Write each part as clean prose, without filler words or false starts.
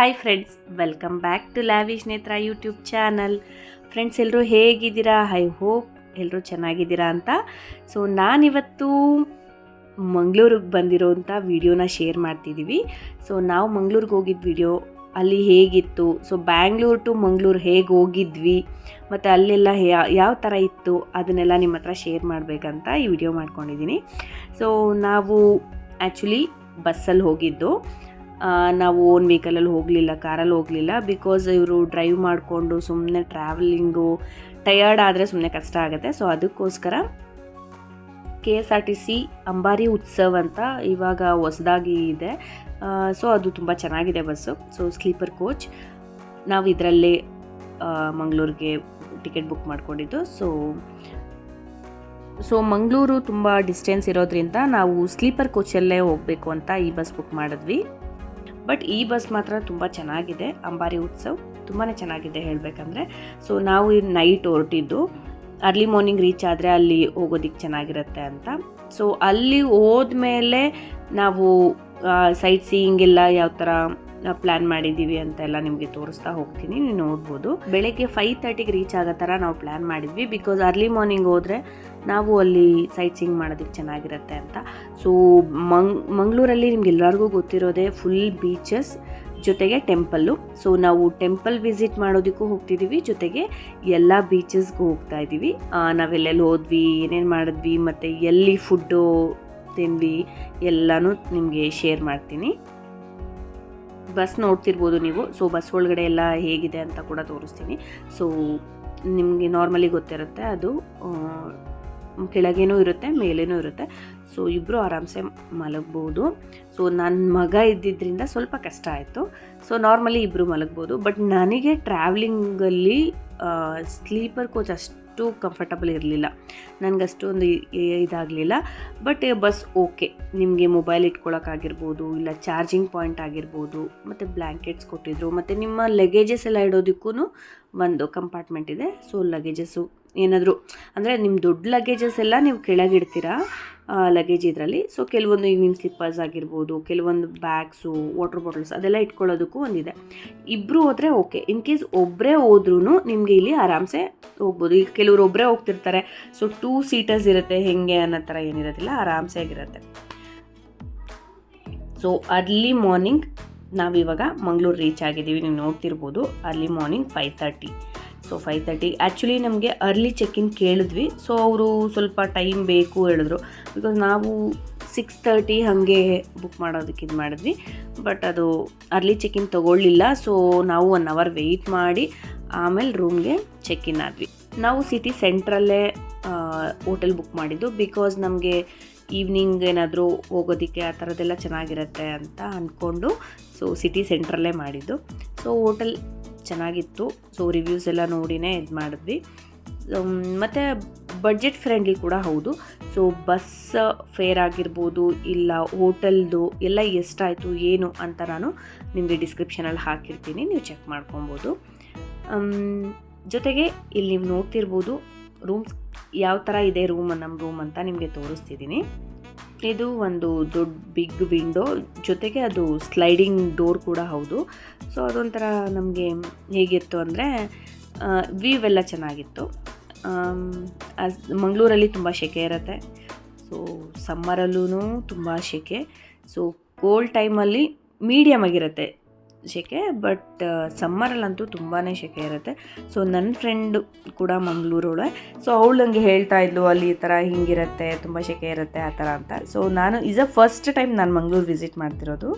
Hi friends, welcome back to Lavish Netra YouTube channel. Friends, ಎಲ್ಲರೂ ಹೇಗಿದ್ದೀರಾ? I hope ಎಲ್ಲರೂ ಚೆನ್ನಾಗಿದ್ದೀರಾ ಅಂತ. ಸೊ ನಾನಿವತ್ತು ಮಂಗಳೂರಿಗೆ ಬಂದಿರೋಂಥ ವಿಡಿಯೋನ ಶೇರ್ ಮಾಡ್ತಿದ್ದೀವಿ. ಸೊ ನಾವು ಮಂಗಳೂರಿಗೆ ಹೋಗಿದ್ದ ವಿಡಿಯೋ, ಅಲ್ಲಿ ಹೇಗಿತ್ತು, ಸೊ ಬ್ಯಾಂಗ್ಳೂರ್ ಟು ಮಂಗಳೂರು ಹೇಗೆ ಹೋಗಿದ್ವಿ ಮತ್ತು ಅಲ್ಲೆಲ್ಲ ಯಾವ ಥರ ಇತ್ತು ಅದನ್ನೆಲ್ಲ ನಿಮ್ಮ ಹತ್ರ ಶೇರ್ ಮಾಡಬೇಕಂತ ಈ ವಿಡಿಯೋ ಮಾಡ್ಕೊಂಡಿದ್ದೀನಿ. ಸೊ ನಾವು ಆ್ಯಕ್ಚುಲಿ ಬಸ್ಸಲ್ಲಿ ಹೋಗಿದ್ದು. ನಾವು ಓನ್ ವೆಹಿಕಲಲ್ಲಿ ಹೋಗಲಿಲ್ಲ, ಕಾರಲ್ಲಿ ಹೋಗಲಿಲ್ಲ. ಬಿಕಾಸ್ ಇವರು ಡ್ರೈವ್ ಮಾಡಿಕೊಂಡು ಸುಮ್ಮನೆ ಟ್ರಾವೆಲಿಂಗು ಟಯರ್ಡ್ ಆದರೆ ಸುಮ್ಮನೆ ಕಷ್ಟ ಆಗುತ್ತೆ. ಸೊ ಅದಕ್ಕೋಸ್ಕರ KSRTC ಅಂಬಾರಿ ಉತ್ಸವ್ ಅಂತ ಇವಾಗ ಹೊಸದಾಗಿ ಇದೆ. ಸೊ ಅದು ತುಂಬ ಚೆನ್ನಾಗಿದೆ ಬಸ್ಸು. So sleeper coach. ನಾವು ಇದರಲ್ಲೇ ಮಂಗಳೂರಿಗೆ ಟಿಕೆಟ್ ಬುಕ್ ಮಾಡ್ಕೊಂಡಿದ್ದು. ಸೊ ಮಂಗಳೂರು ತುಂಬ ಡಿಸ್ಟೆನ್ಸ್ ಇರೋದ್ರಿಂದ ನಾವು ಸ್ಲೀಪರ್ ಕೋಚಲ್ಲೇ ಹೋಗಬೇಕು ಅಂತ ಈ ಬಸ್ ಬುಕ್ ಮಾಡಿದ್ವಿ. ಬಟ್ ಈ ಬಸ್ ಮಾತ್ರ ತುಂಬ ಚೆನ್ನಾಗಿದೆ. ಅಂಬಾರಿ ಉತ್ಸವ್ ತುಂಬಾ ಚೆನ್ನಾಗಿದೆ ಹೇಳಬೇಕಂದ್ರೆ. ಸೊ ನಾವು ನೈಟ್ ಹೊರಟಿದ್ದು, ಅರ್ಲಿ ಮಾರ್ನಿಂಗ್ ರೀಚ್ ಆದರೆ ಅಲ್ಲಿ ಹೋಗೋದಕ್ಕೆ ಚೆನ್ನಾಗಿರುತ್ತೆ ಅಂತ. ಸೊ ಅಲ್ಲಿ ಹೋದ್ಮೇಲೆ ನಾವು ಸೈಟ್ ಸೀಯಿಂಗ್ ಎಲ್ಲ ಯಾವ ಥರ ಪ್ಲ್ಯಾನ್ ಮಾಡಿದ್ದೀವಿ ಅಂತೆಲ್ಲ ನಿಮಗೆ ತೋರಿಸ್ತಾ ಹೋಗ್ತೀನಿ, ನೀವು ನೋಡ್ಬೋದು. ಬೆಳಗ್ಗೆ 5:30ಗೆ ರೀಚ್ ಆಗೋ ಥರ ನಾವು ಪ್ಲ್ಯಾನ್ ಮಾಡಿದ್ವಿ. ಬಿಕಾಸ್ ಅರ್ಲಿ ಮಾರ್ನಿಂಗ್ ಹೋದರೆ ನಾವು ಅಲ್ಲಿ ಸೈಟ್ ಸೀಯಿಂಗ್ ಮಾಡೋದಕ್ಕೆ ಚೆನ್ನಾಗಿರುತ್ತೆ ಅಂತ. ಸೊ ಮಂಗಳೂರಲ್ಲಿ ನಿಮ್ಗೆಲ್ಲರಿಗೂ ಗೊತ್ತಿರೋದೇ ಫುಲ್ ಬೀಚಸ್ ಜೊತೆಗೆ ಟೆಂಪಲ್ಲು. ಸೊ ನಾವು ಟೆಂಪಲ್ ವಿಸಿಟ್ ಮಾಡೋದಕ್ಕೂ ಹೋಗ್ತಿದ್ದೀವಿ, ಜೊತೆಗೆ ಎಲ್ಲ ಬೀಚಸ್ಗೂ ಹೋಗ್ತಾ ಇದ್ದೀವಿ. ನಾವೆಲ್ಲೆಲ್ಲಿ ಹೋದ್ವಿ, ಏನೇನು ಮಾಡಿದ್ವಿ ಮತ್ತು ಎಲ್ಲಿ ಫುಡ್ಡು ತಿಂದ್ವಿ ಎಲ್ಲನೂ ನಿಮಗೆ ಶೇರ್ ಮಾಡ್ತೀನಿ. ಬಸ್ ನೋಡ್ತಿರ್ಬೋದು ನೀವು. ಸೊ ಬಸ್ ಒಳಗಡೆ ಎಲ್ಲ ಹೇಗಿದೆ ಅಂತ ಕೂಡ ತೋರಿಸ್ತೀನಿ. ಸೊ ನಿಮಗೆ ನಾರ್ಮಲಿ ಗೊತ್ತಿರುತ್ತೆ, ಅದು ಕೆಳಗೇನೂ ಇರುತ್ತೆ, ಮೇಲೇನೂ ಇರುತ್ತೆ. ಸೊ ಇಬ್ಬರು ಆರಾಮ್ಸೆ ಮಲಗ್ಬೋದು. ಸೊ ನನ್ನ ಮಗ ಇದ್ದಿದ್ದರಿಂದ ಸ್ವಲ್ಪ ಕಷ್ಟ ಆಯಿತು. ಸೊ ನಾರ್ಮಲಿ ಇಬ್ಬರು ಮಲಗ್ಬೋದು. ಬಟ್ ನನಗೆ ಟ್ರಾವ್ಲಿಂಗಲ್ಲಿ ಸ್ಲೀಪರ್ ಕೋಚ್ ಅಷ್ಟು ಕಂಫರ್ಟಬಲ್ ಇರಲಿಲ್ಲ, ನನಗಷ್ಟೊಂದು ಇದಾಗಲಿಲ್ಲ. ಬಟ್ ಬಸ್ ಓಕೆ, ನಿಮಗೆ ಮೊಬೈಲ್ ಇಟ್ಕೊಳ್ಳೋಕ್ಕಾಗಿರ್ಬೋದು, ಇಲ್ಲ ಚಾರ್ಜಿಂಗ್ ಪಾಯಿಂಟ್ ಆಗಿರ್ಬೋದು, ಮತ್ತು ಬ್ಲ್ಯಾಂಕೆಟ್ಸ್ ಕೊಟ್ಟಿದ್ರು, ಮತ್ತು ನಿಮ್ಮ ಲಗೇಜಸ್ ಎಲ್ಲ ಇಡೋದಕ್ಕೂ ಒಂದು ಕಂಪಾರ್ಟ್ಮೆಂಟ್ ಇದೆ. ಸೊ ಲಗೇಜಸ್ಸು ಏನಾದರೂ ಅಂದರೆ ನಿಮ್ಮ ದೊಡ್ಡ ಲಗೇಜಸ್ ಎಲ್ಲ ನೀವು ಕೆಳಗಿಡ್ತೀರಾ ಲಗೇಜ್ ಇದರಲ್ಲಿ. ಸೊ ಕೆಲವೊಂದು ಈವ್ನಿಂಗ್ ಸ್ಲಿಪ್ಪರ್ಸ್ ಆಗಿರ್ಬೋದು, ಕೆಲವೊಂದು ಬ್ಯಾಗ್ಸು, ವಾಟರ್ ಬಾಟಲ್ಸ್ ಅದೆಲ್ಲ ಇಟ್ಕೊಳ್ಳೋದಕ್ಕೂ ಒಂದಿದೆ. ಇಬ್ಬರು ಹೋದರೆ ಓಕೆ. ಇನ್ ಕೇಸ್ ಒಬ್ಬರೇ ಹೋದ್ರೂ ನಿಮಗೆ ಇಲ್ಲಿ ಆರಾಮ್ಸೆ ಹೋಗ್ಬೋದು. ಈಗ ಕೆಲವರು ಒಬ್ಬರೇ ಹೋಗ್ತಿರ್ತಾರೆ, ಸೊ 2 ಸೀಟರ್ಸ್ ಇರುತ್ತೆ, ಹೆಂಗೆ ಅನ್ನೋ ಥರ ಏನಿರೋದಿಲ್ಲ, ಆರಾಮ್ಸೆ ಆಗಿರುತ್ತೆ. ಸೊ ಅರ್ಲಿ ಮಾರ್ನಿಂಗ್ ನಾವಿವಾಗ ಮಂಗಳೂರು ರೀಚ್ ಆಗಿದ್ದೀವಿ. ನೀವು ನೋಡ್ತಿರ್ಬೋದು, ಅರ್ಲಿ ಮಾರ್ನಿಂಗ್ 5:30. ಸೊ 5:30 ಆ್ಯಕ್ಚುಲಿ ನಮಗೆ ಅರ್ಲಿ ಚೆಕ್-ಇನ್ ಕೇಳಿದ್ವಿ. ಸೊ ಅವರು ಸ್ವಲ್ಪ ಟೈಮ್ ಬೇಕು ಹೇಳಿದ್ರು. ಬಿಕಾಸ್ ನಾವು 6:30 ಹಾಗೆ ಬುಕ್ ಮಾಡೋದಕ್ಕೆ ಇದು ಮಾಡಿದ್ವಿ. ಬಟ್ ಅದು ಅರ್ಲಿ ಚೆಕ್-ಇನ್ ತೊಗೊಳ್ಳಿಲ್ಲ. ಸೊ ನಾವು 1 ಅವರ್ ವೆಯ್ಟ್ ಮಾಡಿ ಆಮೇಲೆ ರೂಮ್ಗೆ ಚೆಕ್-ಇನ್ ಆದ್ವಿ. ನಾವು ಸಿಟಿ ಸೆಂಟ್ರಲ್ಲೇ ಹೋಟೆಲ್ ಬುಕ್ ಮಾಡಿದ್ದು. ಬಿಕಾಸ್ ನಮಗೆ ಈವ್ನಿಂಗ್ ಏನಾದರೂ ಹೋಗೋದಕ್ಕೆ ಆ ಥರದ್ದೆಲ್ಲ ಚೆನ್ನಾಗಿರುತ್ತೆ ಅಂತ ಅಂದ್ಕೊಂಡು ಸೊ ಸಿಟಿ ಸೆಂಟ್ರಲ್ಲೇ ಮಾಡಿದ್ದು. ಸೊ ಹೋಟೆಲ್ ಚೆನ್ನಾಗಿತ್ತು. ಸೊ ರಿವ್ಯೂಸ್ ಎಲ್ಲ ನೋಡಿನೇ ಇದು ಮಾಡಿದ್ವಿ. ಮತ್ತು ಬಡ್ಜೆಟ್ ಫ್ರೆಂಡ್ಲಿ ಕೂಡ ಹೌದು. ಸೊ ಬಸ್ ಫೇರ್ ಆಗಿರ್ಬೋದು, ಇಲ್ಲ ಹೋಟೆಲ್ದು ಎಲ್ಲ ಎಷ್ಟಾಯಿತು ಏನು ಅಂತ ನಾನು ನಿಮಗೆ ಡಿಸ್ಕ್ರಿಪ್ಷನಲ್ಲಿ ಹಾಕಿರ್ತೀನಿ, ನೀವು ಚೆಕ್ ಮಾಡ್ಕೊಬೋದು. ಜೊತೆಗೆ ಇಲ್ಲಿ ನೀವು ನೋಡ್ತಿರ್ಬೋದು ರೂಮ್ಸ್ ಯಾವ ಥರ ಇದೆ ನಮ್ಮ ರೂಮ್ ಅಂತ ನಿಮಗೆ ತೋರಿಸ್ತಿದ್ದೀನಿ. ಇದು ಒಂದು ದೊಡ್ಡ ಬಿಗ್ ವಿಂಡೋ, ಜೊತೆಗೆ ಅದು ಸ್ಲೈಡಿಂಗ್ ಡೋರ್ ಕೂಡ ಹೌದು. ಸೊ ಅದೊಂಥರ ನಮಗೆ ಹೇಗಿತ್ತು ಅಂದರೆ ವ್ಯೂ ಎಲ್ಲ ಚೆನ್ನಾಗಿತ್ತು. ಮಂಗಳೂರಲ್ಲಿ ತುಂಬ ಸೆಕೆ ಇರುತ್ತೆ. ಸೊ ಸಮ್ಮರಲ್ಲೂ ತುಂಬ ಸೆಕೆ. ಸೊ ಕೋಲ್ಡ್ ಟೈಮಲ್ಲಿ ಮೀಡಿಯಮ್ ಆಗಿರುತ್ತೆ ಸೆಕೆ, ಬಟ್ ಸಮ್ಮರಲ್ಲಂತೂ ತುಂಬಾ ಸೆಕೆ ಇರುತ್ತೆ. ಸೊ ನನ್ನ ಫ್ರೆಂಡ್ ಕೂಡ ಮಂಗಳೂರೊಳೆ. ಸೊ ಅವಳು ನನಗೆ ಹೇಳ್ತಾ ಇದ್ಲು, ಅಲ್ಲಿ ಈ ಥರ ಹಿಂಗಿರುತ್ತೆ, ತುಂಬ ಸೆಕೆ ಇರುತ್ತೆ ಆ ಥರ ಅಂತ. ಸೊ ನಾನು ಫಸ್ಟ್ ಟೈಮ್ ನಾನು ಮಂಗಳೂರು ವಿಸಿಟ್ ಮಾಡ್ತಿರೋದು.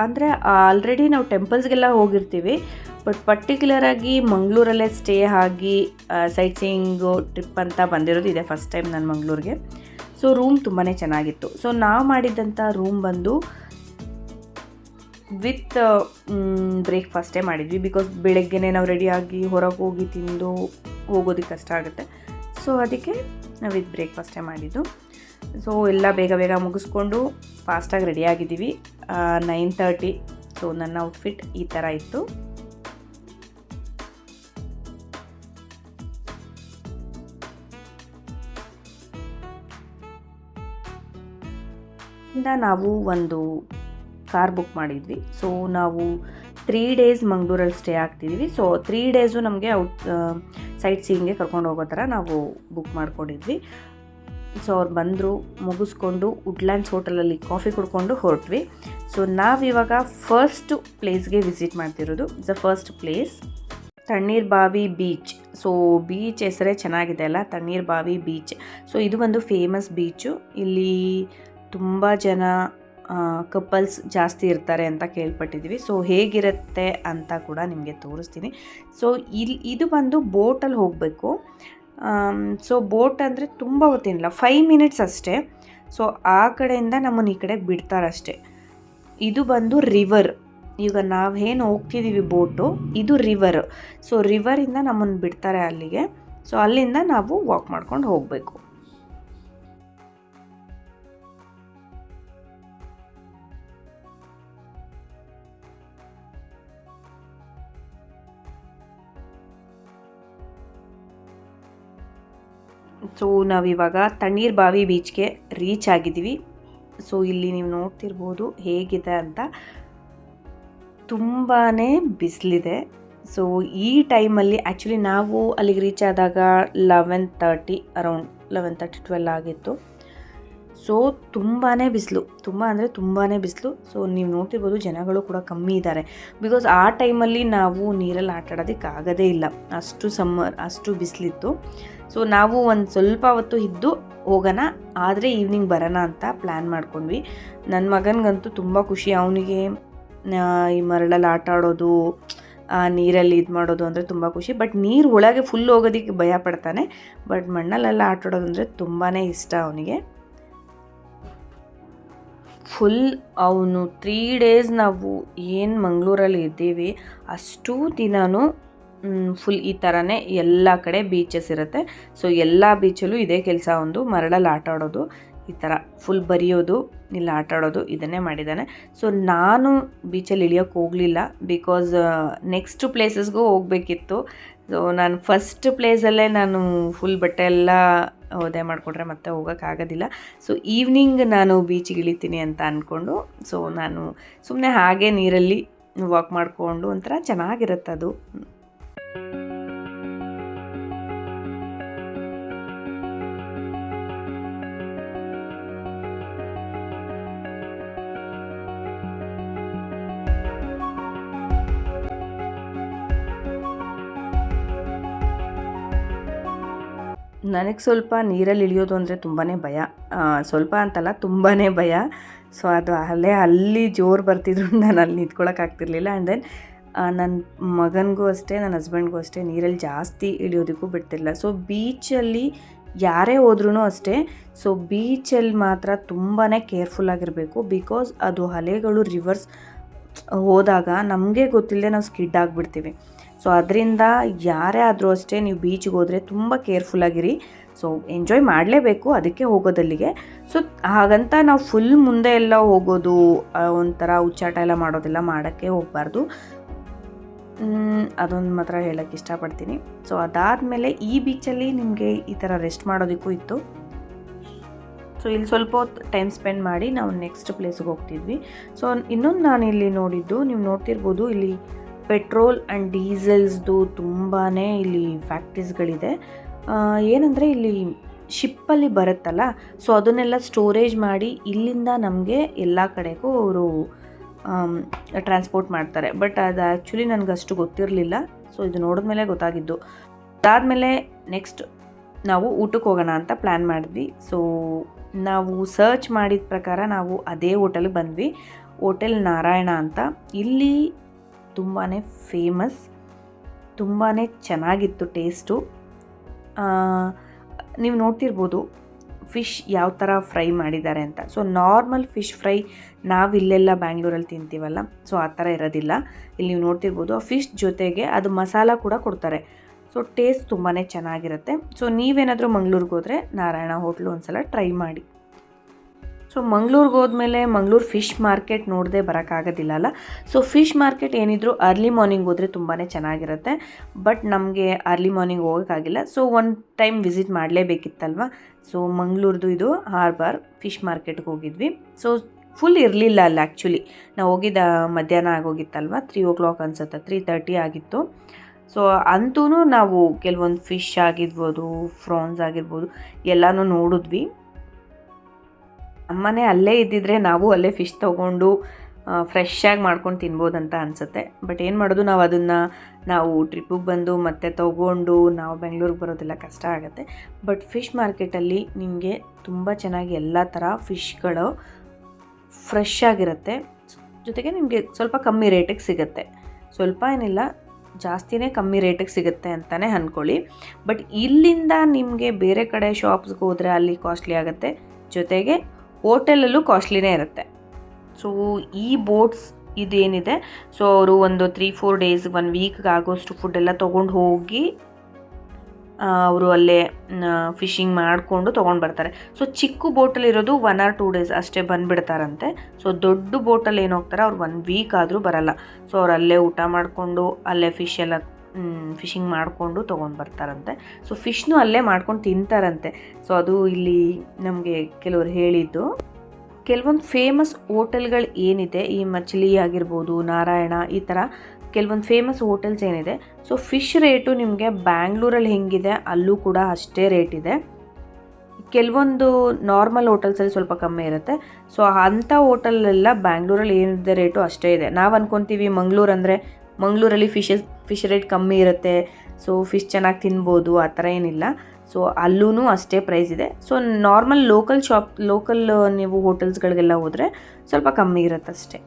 ಅಂದರೆ ಆಲ್ರೆಡಿ ನಾವು ಟೆಂಪಲ್ಸ್ಗೆಲ್ಲ ಹೋಗಿರ್ತೀವಿ, ಬಟ್ ಪರ್ಟಿಕ್ಯುಲರಾಗಿ ಮಂಗಳೂರಲ್ಲೇ ಸ್ಟೇ ಆಗಿ ಸೈಟ್ ಸೀಯಿಂಗು ಟ್ರಿಪ್ ಅಂತ ಬಂದಿರೋದು ಇದೆ ಫಸ್ಟ್ ಟೈಮ್ ನಾನು ಮಂಗಳೂರಿಗೆ. ಸೊ ರೂಮ್ ತುಂಬಾ ಚೆನ್ನಾಗಿತ್ತು. ಸೊ ನಾವು ಮಾಡಿದ್ದಂಥ ರೂಮ್ ಬಂದು ವಿತ್ ಬ್ರೇಕ್ಫಾಸ್ಟೇ ಮಾಡಿದ್ವಿ. ಬಿಕಾಸ್ ಬೆಳಗ್ಗೆನೇ ನಾವು ರೆಡಿಯಾಗಿ ಹೊರಗೆ ಹೋಗಿ ತಿಂದು ಹೋಗೋದಕ್ಕೆ ಕಷ್ಟ ಆಗುತ್ತೆ. ಸೊ ಅದಕ್ಕೆ ನಾವು ವಿತ್ ಬ್ರೇಕ್ಫಾಸ್ಟೇ ಮಾಡಿದ್ದು. ಸೊ ಎಲ್ಲ ಬೇಗ ಬೇಗ ಮುಗಿಸ್ಕೊಂಡು ಫಾಸ್ಟಾಗಿ ರೆಡಿಯಾಗಿದ್ದೀವಿ. 9:30. ಸೊ ನನ್ನ ಔಟ್ಫಿಟ್ ಈ ಥರ ಇತ್ತು. ನಾವು ಒಂದು ಕಾರ್ ಬುಕ್ ಮಾಡಿದ್ವಿ. ಸೊ ನಾವು 3 ಡೇಸ್ ಮಂಗಳೂರಲ್ಲಿ ಸ್ಟೇ ಆಗ್ತಿದ್ವಿ. ಸೊ 3 ಡೇಸು ನಮಗೆ ಸೈಟ್ ಸೀಯಿಂಗ್ಗೆ ಕರ್ಕೊಂಡು ಹೋಗೋ ಥರ ನಾವು ಬುಕ್ ಮಾಡ್ಕೊಂಡಿದ್ವಿ. ಸೊ ಅವ್ರು ಬಂದರು, ಮುಗಿಸ್ಕೊಂಡು ವುಡ್ಲ್ಯಾಂಡ್ಸ್ ಹೋಟೆಲಲ್ಲಿ ಕಾಫಿ ಕುಡ್ಕೊಂಡು ಹೊರಟ್ವಿ. ಸೊ ನಾವಿವಾಗ ಫಸ್ಟ್ ಪ್ಲೇಸ್ಗೆ ವಿಸಿಟ್ ಮಾಡ್ತಿರೋದು. ದ ಫಸ್ಟ್ ಪ್ಲೇಸ್ ತಣ್ಣೀರ್ ಬಾವಿ ಬೀಚ್. ಸೊ ಬೀಚ್ ಹೆಸರೇ ಚೆನ್ನಾಗಿದೆ ಅಲ್ಲ, ತಣ್ಣೀರ್ ಬಾವಿ ಬೀಚ್. ಸೊ ಇದು ಒಂದು ಫೇಮಸ್ ಬೀಚು. ಇಲ್ಲಿ ತುಂಬ ಜನ ಕಪಲ್ಸ್ ಜಾಸ್ತಿ ಇರ್ತಾರೆ ಅಂತ ಕೇಳ್ಪಟ್ಟಿದ್ವಿ. ಸೊ ಹೇಗಿರುತ್ತೆ ಅಂತ ಕೂಡ ನಿಮಗೆ ತೋರಿಸ್ತೀನಿ. ಸೊ ಇದು ಬಂದು ಬೋಟಲ್ಲಿ ಹೋಗಬೇಕು. ಸೊ ಬೋಟ್ ಅಂದರೆ ತುಂಬ ಹೊತ್ತೇನಿಲ್ಲ, 5 ಮಿನಿಟ್ಸ್ ಅಷ್ಟೇ. ಸೊ ಆ ಕಡೆಯಿಂದ ನಮ್ಮನ್ನು ಈ ಕಡೆ ಬಿಡ್ತಾರಷ್ಟೇ. ಇದು ಬಂದು ರಿವರ್. ಈಗ ನಾವೇನು ಹೋಗ್ತಿದ್ದೀವಿ ಬೋಟು, ಇದು ರಿವರ್. ಸೊ ರಿವರಿಂದ ನಮ್ಮನ್ನು ಬಿಡ್ತಾರೆ ಅಲ್ಲಿಗೆ. ಸೊ ಅಲ್ಲಿಂದ ನಾವು ವಾಕ್ ಮಾಡ್ಕೊಂಡು ಹೋಗಬೇಕು. ಸೊ ನಾವಿವಾಗ ತಣ್ಣೀರ್ ಬಾವಿ ಬೀಚ್ಗೆ ರೀಚ್ ಆಗಿದ್ದೀವಿ. ಸೊ ಇಲ್ಲಿ ನೀವು ನೋಡ್ತಿರ್ಬೋದು ಹೇಗಿದೆ ಅಂತ. ತುಂಬಾ ಬಿಸಿಲಿದೆ. ಸೊ ಈ ಟೈಮಲ್ಲಿ ಆ್ಯಕ್ಚುಲಿ ನಾವು ಅಲ್ಲಿಗೆ ರೀಚ್ ಆದಾಗ 11:30 ಅರೌಂಡ್ 11:30-12 ಆಗಿತ್ತು. ಸೊ ತುಂಬಾ ಬಿಸಿಲು, ತುಂಬ ಅಂದರೆ ತುಂಬಾ ಬಿಸಿಲು. ಸೊ ನೀವು ನೋಡ್ತಿರ್ಬೋದು ಜನಗಳು ಕೂಡ ಕಮ್ಮಿ ಇದ್ದಾರೆ. ಬಿಕಾಸ್ ಆ ಟೈಮಲ್ಲಿ ನಾವು ನೀರಲ್ಲಿ ಆಟ ಆಡೋದಕ್ಕೆ ಆಗೋದೇ ಇಲ್ಲ, ಅಷ್ಟು ಸಮ್ಮರ್, ಅಷ್ಟು ಬಿಸಿಲಿತ್ತು. ಸೊ ನಾವು ಒಂದು ಸ್ವಲ್ಪ ಹೊತ್ತು ಇದ್ದು ಹೋಗೋಣ, ಆದರೆ ಈವ್ನಿಂಗ್ ಬರೋಣ ಅಂತ ಪ್ಲ್ಯಾನ್ ಮಾಡ್ಕೊಂಡ್ವಿ. ನನ್ನ ಮಗನಿಗಂತೂ ತುಂಬ ಖುಷಿ. ಅವನಿಗೆ ಈ ಮರಳಲ್ಲಿ ಆಟ ಆಡೋದು, ನೀರಲ್ಲಿ ಇದು ಮಾಡೋದು ಅಂದರೆ ತುಂಬ ಖುಷಿ. ಬಟ್ ನೀರು ಒಳಗೆ ಫುಲ್ ಹೋಗೋದಕ್ಕೆ ಭಯ ಪಡ್ತಾನೆ. ಬಟ್ ಮಣ್ಣಲ್ಲೆಲ್ಲ ಆಟ ಆಡೋದು ಅಂದರೆ ತುಂಬಾ ಇಷ್ಟ ಅವನಿಗೆ. ಫುಲ್ ಅವನು 3 ಡೇಸ್ ನಾವು ಏನು ಮಂಗಳೂರಲ್ಲಿ ಇದ್ದೀವಿ ಅಷ್ಟೂ ದಿನವೂ ಫುಲ್ ಈ ಥರನೇ ಎಲ್ಲ ಕಡೆ ಬೀಚಸ್ ಇರುತ್ತೆ. ಸೊ ಎಲ್ಲ ಬೀಚಲ್ಲೂ ಇದೇ ಕೆಲಸ, ಒಂದು ಮರಳಲ್ಲಿ ಆಟ ಆಡೋದು, ಈ ಥರ ಫುಲ್ ಬರೆಯೋದು, ಇಲ್ಲಿ ಆಟ ಆಡೋದು, ಇದನ್ನೇ ಮಾಡಿದ್ದಾನೆ. ಸೊ ನಾನು ಬೀಚಲ್ಲಿ ಇಳಿಯೋಕ್ಕೆ ಹೋಗಲಿಲ್ಲ, ಬಿಕಾಸ್ ನೆಕ್ಸ್ಟ್ ಪ್ಲೇಸಸ್ಗೂ ಹೋಗಬೇಕಿತ್ತು. ಸೊ ನಾನು ಫಸ್ಟ್ ಪ್ಲೇಸಲ್ಲೇ ನಾನು ಫುಲ್ ಬಟ್ಟೆ ಎಲ್ಲ ಒದೆ ಮಾಡಿಕೊಂಡ್ರೆ ಮತ್ತೆ ಹೋಗೋಕ್ಕಾಗೋದಿಲ್ಲ. ಸೊ ಈವ್ನಿಂಗ್ ನಾನು ಬೀಚಿಗೆ ಇಳಿತೀನಿ ಅಂತ ಅಂದ್ಕೊಂಡು, ಸೊ ನಾನು ಸುಮ್ಮನೆ ಹಾಗೆ ನೀರಲ್ಲಿ ವಾಕ್ ಮಾಡಿಕೊಂಡು ಒಂಥರ ಚೆನ್ನಾಗಿರುತ್ತೆ ಅದು. ನನಗೆ ಸ್ವಲ್ಪ ನೀರಲ್ಲಿ ಇಳಿಯೋದು ಅಂದರೆ ತುಂಬಾ ಭಯ. ಸ್ವಲ್ಪ ಅಂತಲ್ಲ, ತುಂಬಾ ಭಯ. ಸೊ ಅದು ಅಲ್ಲಿ ಜೋರು ಬರ್ತಿದ್ರು ನಾನು ಅಲ್ಲಿ ನಿಂತ್ಕೊಳ್ಳೋಕ್ಕಾಗ್ತಿರ್ಲಿಲ್ಲ. ಆ್ಯಂಡ್ ದೆನ್ ನನ್ನ ಮಗನಿಗೂ ಅಷ್ಟೇ, ನನ್ನ ಹಸ್ಬೆಂಡ್ಗೂ ಅಷ್ಟೇ ನೀರಲ್ಲಿ ಜಾಸ್ತಿ ಇಳಿಯೋದಕ್ಕೂ ಬಿಡ್ತಿರಲಿಲ್ಲ. ಸೊ ಬೀಚಲ್ಲಿ ಯಾರೇ ಹೋದ್ರೂ ಅಷ್ಟೇ, ಸೊ ಬೀಚಲ್ಲಿ ಮಾತ್ರ ತುಂಬಾ ಕೇರ್ಫುಲ್ಲಾಗಿರಬೇಕು. ಬಿಕಾಸ್ ಅದು ಅಲೆಗಳು ರಿವರ್ಸ್ ಹೋದಾಗ ನಮಗೆ ಗೊತ್ತಿಲ್ಲದೆ ನಾವು ಸ್ಕಿಡ್ ಆಗಿಬಿಡ್ತೀವಿ. ಸೊ ಅದರಿಂದ ಯಾರೇ ಆದರೂ ಅಷ್ಟೇ ನೀವು ಬೀಚ್ಗೆ ಹೋದರೆ ತುಂಬ ಕೇರ್ಫುಲ್ಲಾಗಿರಿ. ಸೊ ಎಂಜಾಯ್ ಮಾಡಲೇಬೇಕು, ಅದಕ್ಕೆ ಹೋಗೋದಲ್ಲಿಗೆ. ಸೊ ಹಾಗಂತ ನಾವು ಫುಲ್ ಮುಂದೆ ಎಲ್ಲ ಹೋಗೋದು, ಒಂಥರ ಹುಚ್ಚಾಟ ಎಲ್ಲ ಮಾಡೋದೆಲ್ಲ ಮಾಡೋಕ್ಕೆ ಹೋಗಬಾರ್ದು. ಅದೊಂದು ಮಾತ್ರ ಹೇಳೋಕ್ಕೆ ಇಷ್ಟಪಡ್ತೀನಿ. ಸೊ ಅದಾದಮೇಲೆ ಈ ಬೀಚಲ್ಲಿ ನಿಮಗೆ ಈ ಥರ ರೆಸ್ಟ್ ಮಾಡೋದಕ್ಕೂ ಇತ್ತು. ಸೊ ಇಲ್ಲಿ ಸ್ವಲ್ಪ ಹೊತ್ತು ಟೈಮ್ ಸ್ಪೆಂಡ್ ಮಾಡಿ ನಾವು ನೆಕ್ಸ್ಟ್ ಪ್ಲೇಸ್ಗೆ ಹೋಗ್ತಿದ್ವಿ. ಸೊ ಇನ್ನೊಂದು ನಾನು ಇಲ್ಲಿ ನೋಡಿದ್ದು, ನೀವು ನೋಡ್ತಿರ್ಬೋದು, ಇಲ್ಲಿ ಪೆಟ್ರೋಲ್ ಆ್ಯಂಡ್ ಡೀಸೆಲ್ಸ್ದು ತುಂಬಾ ಇಲ್ಲಿ ಫ್ಯಾಕ್ಟ್ರೀಸ್ಗಳಿದೆ. ಏನಂದರೆ ಇಲ್ಲಿ ಶಿಪ್ಪಲ್ಲಿ ಬರುತ್ತಲ್ಲ, ಸೊ ಅದನ್ನೆಲ್ಲ ಸ್ಟೋರೇಜ್ ಮಾಡಿ ಇಲ್ಲಿಂದ ನಮಗೆ ಎಲ್ಲ ಕಡೆಗೂ ಅವರು ಟ್ರಾನ್ಸ್ಪೋರ್ಟ್ ಮಾಡ್ತಾರೆ. ಬಟ್ ಅದು ಆ್ಯಕ್ಚುಲಿ ನನಗೆ ಅಷ್ಟು ಗೊತ್ತಿರಲಿಲ್ಲ. ಸೊ ಇದು ನೋಡಿದ್ಮೇಲೆ ಗೊತ್ತಾಗಿದ್ದು. ಅದಾದಮೇಲೆ ನೆಕ್ಸ್ಟ್ ನಾವು ಊಟಕ್ಕೆ ಹೋಗೋಣ ಅಂತ ಪ್ಲ್ಯಾನ್ ಮಾಡಿದ್ವಿ. ಸೊ ನಾವು ಸರ್ಚ್ ಮಾಡಿದ ಪ್ರಕಾರ ನಾವು ಅದೇ ಹೋಟೆಲ್ಗೆ ಬಂದ್ವಿ, ಹೋಟೆಲ್ ನಾರಾಯಣ ಅಂತ. ಇಲ್ಲಿ ತುಂಬಾ ಫೇಮಸ್, ತುಂಬಾ ಚೆನ್ನಾಗಿತ್ತು ಟೇಸ್ಟು. ನೀವು ನೋಡ್ತಿರ್ಬೋದು ಫಿಶ್ ಯಾವ ಥರ ಫ್ರೈ ಮಾಡಿದ್ದಾರೆ ಅಂತ. ಸೊ ನಾರ್ಮಲ್ ಫಿಶ್ ಫ್ರೈ ನಾವು ಇಲ್ಲೆಲ್ಲ ಬ್ಯಾಂಗ್ಳೂರಲ್ಲಿ ತಿಂತೀವಲ್ಲ, ಸೊ ಆ ಥರ ಇರೋದಿಲ್ಲ. ಇಲ್ಲಿ ನೀವು ನೋಡ್ತಿರ್ಬೋದು ಆ ಫಿಶ್ ಜೊತೆಗೆ ಅದು ಮಸಾಲ ಕೂಡ ಕೊಡ್ತಾರೆ. ಸೊ ಟೇಸ್ಟ್ ತುಂಬಾ ಚೆನ್ನಾಗಿರುತ್ತೆ. ಸೊ ನೀವೇನಾದರೂ ಮಂಗಳೂರಿಗೆ ಹೋದರೆ ನಾರಾಯಣ ಹೋಟ್ಲು ಒಂದು ಸಲ ಟ್ರೈ ಮಾಡಿ. ಸೊ ಮಂಗಳೂರಿಗೆ ಹೋದ್ಮೇಲೆ ಮಂಗಳೂರು ಫಿಶ್ ಮಾರ್ಕೆಟ್ ನೋಡದೆ ಬರೋಕ್ಕಾಗೋದಿಲ್ಲ ಅಲ್ಲ. ಸೊ ಫಿಶ್ ಮಾರ್ಕೆಟ್ ಏನಿದ್ರು ಅರ್ಲಿ ಮಾರ್ನಿಂಗ್ ಹೋದರೆ ತುಂಬಾ ಚೆನ್ನಾಗಿರುತ್ತೆ. ಬಟ್ ನಮಗೆ ಅರ್ಲಿ ಮಾರ್ನಿಂಗ್ ಹೋಗೋಕ್ಕಾಗಿಲ್ಲ. ಸೊ ಒನ್ ಟೈಮ್ ವಿಸಿಟ್ ಮಾಡಲೇಬೇಕಿತ್ತಲ್ವ. ಸೊ ಮಂಗಳೂರ್ದು ಇದು ಹಾರ್ಬರ್ ಫಿಶ್ ಮಾರ್ಕೆಟ್ಗೆ ಹೋಗಿದ್ವಿ. ಸೊ ಫುಲ್ ಇರಲಿಲ್ಲ ಅಲ್ಲಿ ಆ್ಯಕ್ಚುಲಿ. ನಾವು ಹೋಗಿದ್ದ ಮಧ್ಯಾಹ್ನ ಆಗೋಗಿತ್ತಲ್ವ, 3 ಅನ್ಸುತ್ತೆ, 3:30 ಆಗಿತ್ತು. ಸೊ ಅಂತೂ ನಾವು ಕೆಲವೊಂದು ಫಿಶ್ ಆಗಿರ್ಬೋದು, ಫ್ರಾನ್ಸ್ ಆಗಿರ್ಬೋದು ಎಲ್ಲನೂ ನೋಡಿದ್ವಿ. ನಮ್ಮನೆ ಅಲ್ಲೇ ಇದ್ದಿದ್ರೆ ನಾವು ಅಲ್ಲೇ ಫಿಶ್ ತೊಗೊಂಡು ಫ್ರೆಶ್ಶಾಗಿ ಮಾಡ್ಕೊಂಡು ತಿನ್ಬೋದಂತ ಅನಿಸುತ್ತೆ. ಬಟ್ ಏನು ಮಾಡೋದು, ನಾವು ಟ್ರಿಪ್ಪಿಗೆ ಬಂದು ಮತ್ತೆ ತೊಗೊಂಡು ನಾವು ಬೆಂಗಳೂರಿಗೆ ಬರೋದೆಲ್ಲ ಕಷ್ಟ ಆಗುತ್ತೆ. ಬಟ್ ಫಿಶ್ ಮಾರ್ಕೆಟಲ್ಲಿ ನಿಮಗೆ ತುಂಬ ಚೆನ್ನಾಗಿ ಎಲ್ಲ ಥರ ಫಿಶ್ಗಳು ಫ್ರೆಶ್ ಆಗಿರುತ್ತೆ. ಜೊತೆಗೆ ನಿಮಗೆ ಸ್ವಲ್ಪ ಕಮ್ಮಿ ರೇಟಿಗೆ ಸಿಗುತ್ತೆ. ಸ್ವಲ್ಪ ಏನಿಲ್ಲ, ಜಾಸ್ತಿನೇ ಕಮ್ಮಿ ರೇಟಿಗೆ ಸಿಗುತ್ತೆ ಅಂತಲೇ ಅಂದ್ಕೊಳ್ಳಿ. ಬಟ್ ಇಲ್ಲಿಂದ ನಿಮಗೆ ಬೇರೆ ಕಡೆ ಶಾಪ್ಸ್ಗೆ ಹೋದರೆ ಅಲ್ಲಿ ಕಾಸ್ಟ್ಲಿ ಆಗುತ್ತೆ, ಜೊತೆಗೆ ಹೋಟೆಲಲ್ಲೂ ಕಾಸ್ಟ್ಲಿನೇ ಇರುತ್ತೆ. ಸೊ ಈ ಬೋಟ್ಸ್ ಇದೇನಿದೆ, ಸೊ ಅವರು ಒಂದು 3-4 ಡೇಸ್ 1 ವೀಕ್ಗೆ ಆಗೋಷ್ಟು ಫುಡ್ಡೆಲ್ಲ ತೊಗೊಂಡು ಹೋಗಿ ಅವರು ಅಲ್ಲೇ ಫಿಶಿಂಗ್ ಮಾಡಿಕೊಂಡು ತೊಗೊಂಡು ಬರ್ತಾರೆ. ಸೊ ಚಿಕ್ಕ ಬೋಟಲ್ಲಿರೋದು 1 or 2 ಡೇಸ್ ಅಷ್ಟೇ ಬಂದುಬಿಡ್ತಾರಂತೆ. ಸೊ ದೊಡ್ಡ ಬೋಟಲ್ಲಿ ಏನು ಹೋಗ್ತಾರೆ ಅವ್ರು 1 ವೀಕ್ ಆದರೂ ಬರಲ್ಲ. ಸೊ ಅವ್ರು ಅಲ್ಲೇ ಊಟ ಮಾಡಿಕೊಂಡು ಅಲ್ಲೇ ಫಿಶಿಂಗ್ ಮಾಡಿಕೊಂಡು ತೊಗೊಂಡು ಬರ್ತಾರಂತೆ. ಸೊ ಫಿಶ್ನು ಅಲ್ಲೇ ಮಾಡ್ಕೊಂಡು ತಿಂತಾರಂತೆ. ಸೊ ಅದು ಇಲ್ಲಿ ನಮಗೆ ಕೆಲವರು ಹೇಳಿದ್ದು. ಕೆಲವೊಂದು ಫೇಮಸ್ ಹೋಟೆಲ್ಗಳು ಏನಿದೆ, ಈ ಮಚ್ಲಿ ಆಗಿರ್ಬೋದು, ನಾರಾಯಣ, ಈ ಥರ ಕೆಲವೊಂದು ಫೇಮಸ್ ಹೋಟೆಲ್ಸ್ ಏನಿದೆ, ಸೊ ಫಿಶ್ ರೇಟು ನಿಮಗೆ ಬ್ಯಾಂಗ್ಳೂರಲ್ಲಿ ಹೆಂಗಿದೆ ಅಲ್ಲೂ ಕೂಡ ಅಷ್ಟೇ ರೇಟ್ ಇದೆ. ಕೆಲವೊಂದು ನಾರ್ಮಲ್ ಹೋಟೆಲ್ಸಲ್ಲಿ ಸ್ವಲ್ಪ ಕಮ್ಮಿ ಇರುತ್ತೆ. ಸೊ ಅಂಥ ಹೋಟೆಲೆಲ್ಲ ಬ್ಯಾಂಗ್ಳೂರಲ್ಲಿ ಏನಿದೆ ರೇಟು ಅಷ್ಟೇ ಇದೆ. ನಾವು ಅಂದ್ಕೊತೀವಿ ಮಂಗಳೂರಲ್ಲಿ ಫಿಶ್ ರೇಟ್ ಕಮ್ಮಿ ಇರುತ್ತೆ, ಸೊ ಫಿಶ್ ಚೆನ್ನಾಗಿ ತಿನ್ಬೋದು, ಆ ಥರ ಏನಿಲ್ಲ. ಸೊ ಅಲ್ಲೂ ಅಷ್ಟೇ ಪ್ರೈಸ್ ಇದೆ. ಸೊ ನಾರ್ಮಲ್ ಲೋಕಲ್ ನೀವು ಹೋಟೆಲ್ಸ್ಗಳಿಗೆಲ್ಲ ಹೋದರೆ ಸ್ವಲ್ಪ ಕಮ್ಮಿ ಇರುತ್ತೆ ಅಷ್ಟೇ.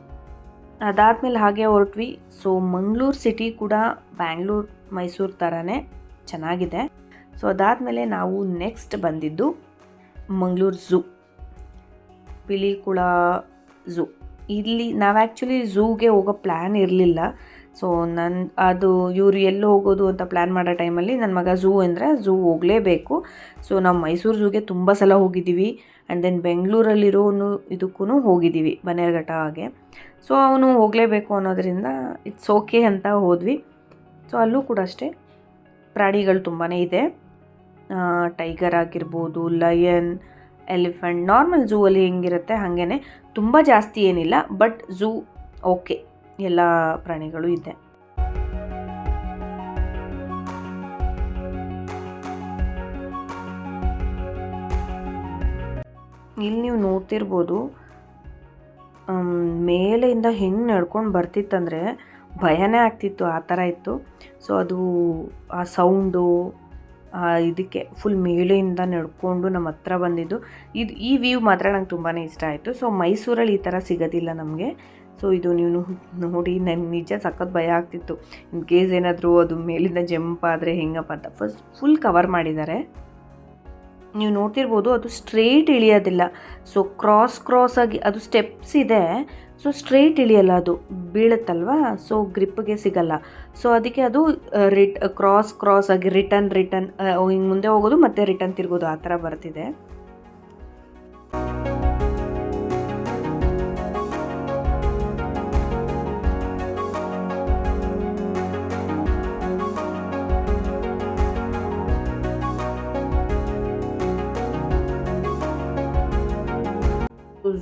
ಅದಾದಮೇಲೆ ಹಾಗೆ ಹೊರಟ್ವಿ. ಸೊ ಮಂಗಳೂರು ಸಿಟಿ ಕೂಡ ಬ್ಯಾಂಗ್ಳೂರು ಮೈಸೂರು ಥರನೇ ಚೆನ್ನಾಗಿದೆ. ಸೊ ಅದಾದಮೇಲೆ ನಾವು ನೆಕ್ಸ್ಟ್ ಬಂದಿದ್ದು ಮಂಗಳೂರು ಝೂ, ಪಿಲಿಕುಳ ಝೂ. ಇಲ್ಲಿ ನಾವು ಆ್ಯಕ್ಚುಲಿ ಝೂಗೆ ಹೋಗೋ ಪ್ಲ್ಯಾನ್ ಇರಲಿಲ್ಲ. ಸೊ ಅದು ಇವರು ಎಲ್ಲಿ ಹೋಗೋದು ಅಂತ ಪ್ಲ್ಯಾನ್ ಮಾಡೋ ಟೈಮಲ್ಲಿ ನನ್ನ ಮಗ ಝೂ ಹೋಗಲೇಬೇಕು. ಸೊ ನಾವು ಮೈಸೂರು ಝೂಗೆ ತುಂಬ ಸಲ ಹೋಗಿದ್ದೀವಿ. ಆ್ಯಂಡ್ ದೆನ್ ಬೆಂಗಳೂರಲ್ಲಿರೋನು ಇದಕ್ಕೂ ಹೋಗಿದ್ದೀವಿ, ಬನ್ನೇರುಘಟ್ಟ ಹಾಗೆ. ಸೊ ಅವನು ಹೋಗಲೇಬೇಕು ಅನ್ನೋದರಿಂದ ಇಟ್ಸ್ ಓಕೆ ಅಂತ ಹೋದ್ವಿ. ಸೊ ಅಲ್ಲೂ ಕೂಡ ಅಷ್ಟೇ ಪ್ರಾಣಿಗಳು ತುಂಬಾ ಇದೆ. ಟೈಗರ್ ಆಗಿರ್ಬೋದು, ಲಯನ್, ಎಲಿಫೆಂಟ್. ನಾರ್ಮಲ್ ಝೂ ಅಲ್ಲಿ ಹೆಂಗಿರುತ್ತೆ ಹಾಗೇ, ತುಂಬ ಜಾಸ್ತಿ ಏನಿಲ್ಲ, ಬಟ್ ಝೂ ಓಕೆ, ಎಲ್ಲ ಪ್ರಾಣಿಗಳು ಇದೆ. ಇಲ್ಲಿ ನೀವು ನೋಡ್ತಿರ್ಬೋದು, ಮೇಲೆಯಿಂದ ಹೆಂಗೆ ನಡ್ಕೊಂಡು ಬರ್ತಿತ್ತಂದರೆ ಭಯನೇ ಆಗ್ತಿತ್ತು, ಆ ಥರ ಇತ್ತು. ಸೊ ಅದು ಆ ಸೌಂಡು ಇದಕ್ಕೆ ಫುಲ್ ಮೇಲೆಯಿಂದ ನಡ್ಕೊಂಡು ನಮ್ಮ ಹತ್ರ ಬಂದಿದ್ದು. ಈ ವ್ಯೂ ಮಾತ್ರ ನಂಗೆ ತುಂಬಾ ಇಷ್ಟ ಆಯಿತು. ಸೊ ಮೈಸೂರಲ್ಲಿ ಈ ಥರ ಸಿಗೋದಿಲ್ಲ ನಮಗೆ. ಸೊ ಇದು ನೀವು ನೋಡಿ, ನನಗೆ ನಿಜ ಸಖತ್ ಭಯ ಆಗ್ತಿತ್ತು. ಇನ್ ಕೇಸ್ ಏನಾದರೂ ಅದು ಮೇಲಿಂದ ಜಂಪ್ ಆದರೆ ಹೆಂಗಪ್ಪ ಅಂತ. ಫುಲ್ ಕವರ್ ಮಾಡಿದ್ದಾರೆ. ನೀವು ನೋಡ್ತಿರ್ಬೋದು, ಅದು ಸ್ಟ್ರೇಟ್ ಇಳಿಯೋದಿಲ್ಲ. ಸೊ ಕ್ರಾಸ್ ಆಗಿ ಅದು ಸ್ಟೆಪ್ಸ್ ಇದೆ. ಸೊ ಸ್ಟ್ರೇಟ್ ಇಳಿಯಲ್ಲ, ಅದು ಬೀಳುತ್ತಲ್ವ, ಸೊ ಗ್ರಿಪ್ಗೆ ಸಿಗಲ್ಲ. ಸೊ ಅದಕ್ಕೆ ಅದು ಕ್ರಾಸ್ ಆಗಿ ರಿಟರ್ನ್ ಹಿಂಗೆ ಮುಂದೆ ಹೋಗೋದು ಮತ್ತೆ ರಿಟರ್ನ್ ತಿರ್ಗೋದು, ಆ ಥರ ಬರ್ತಿದೆ.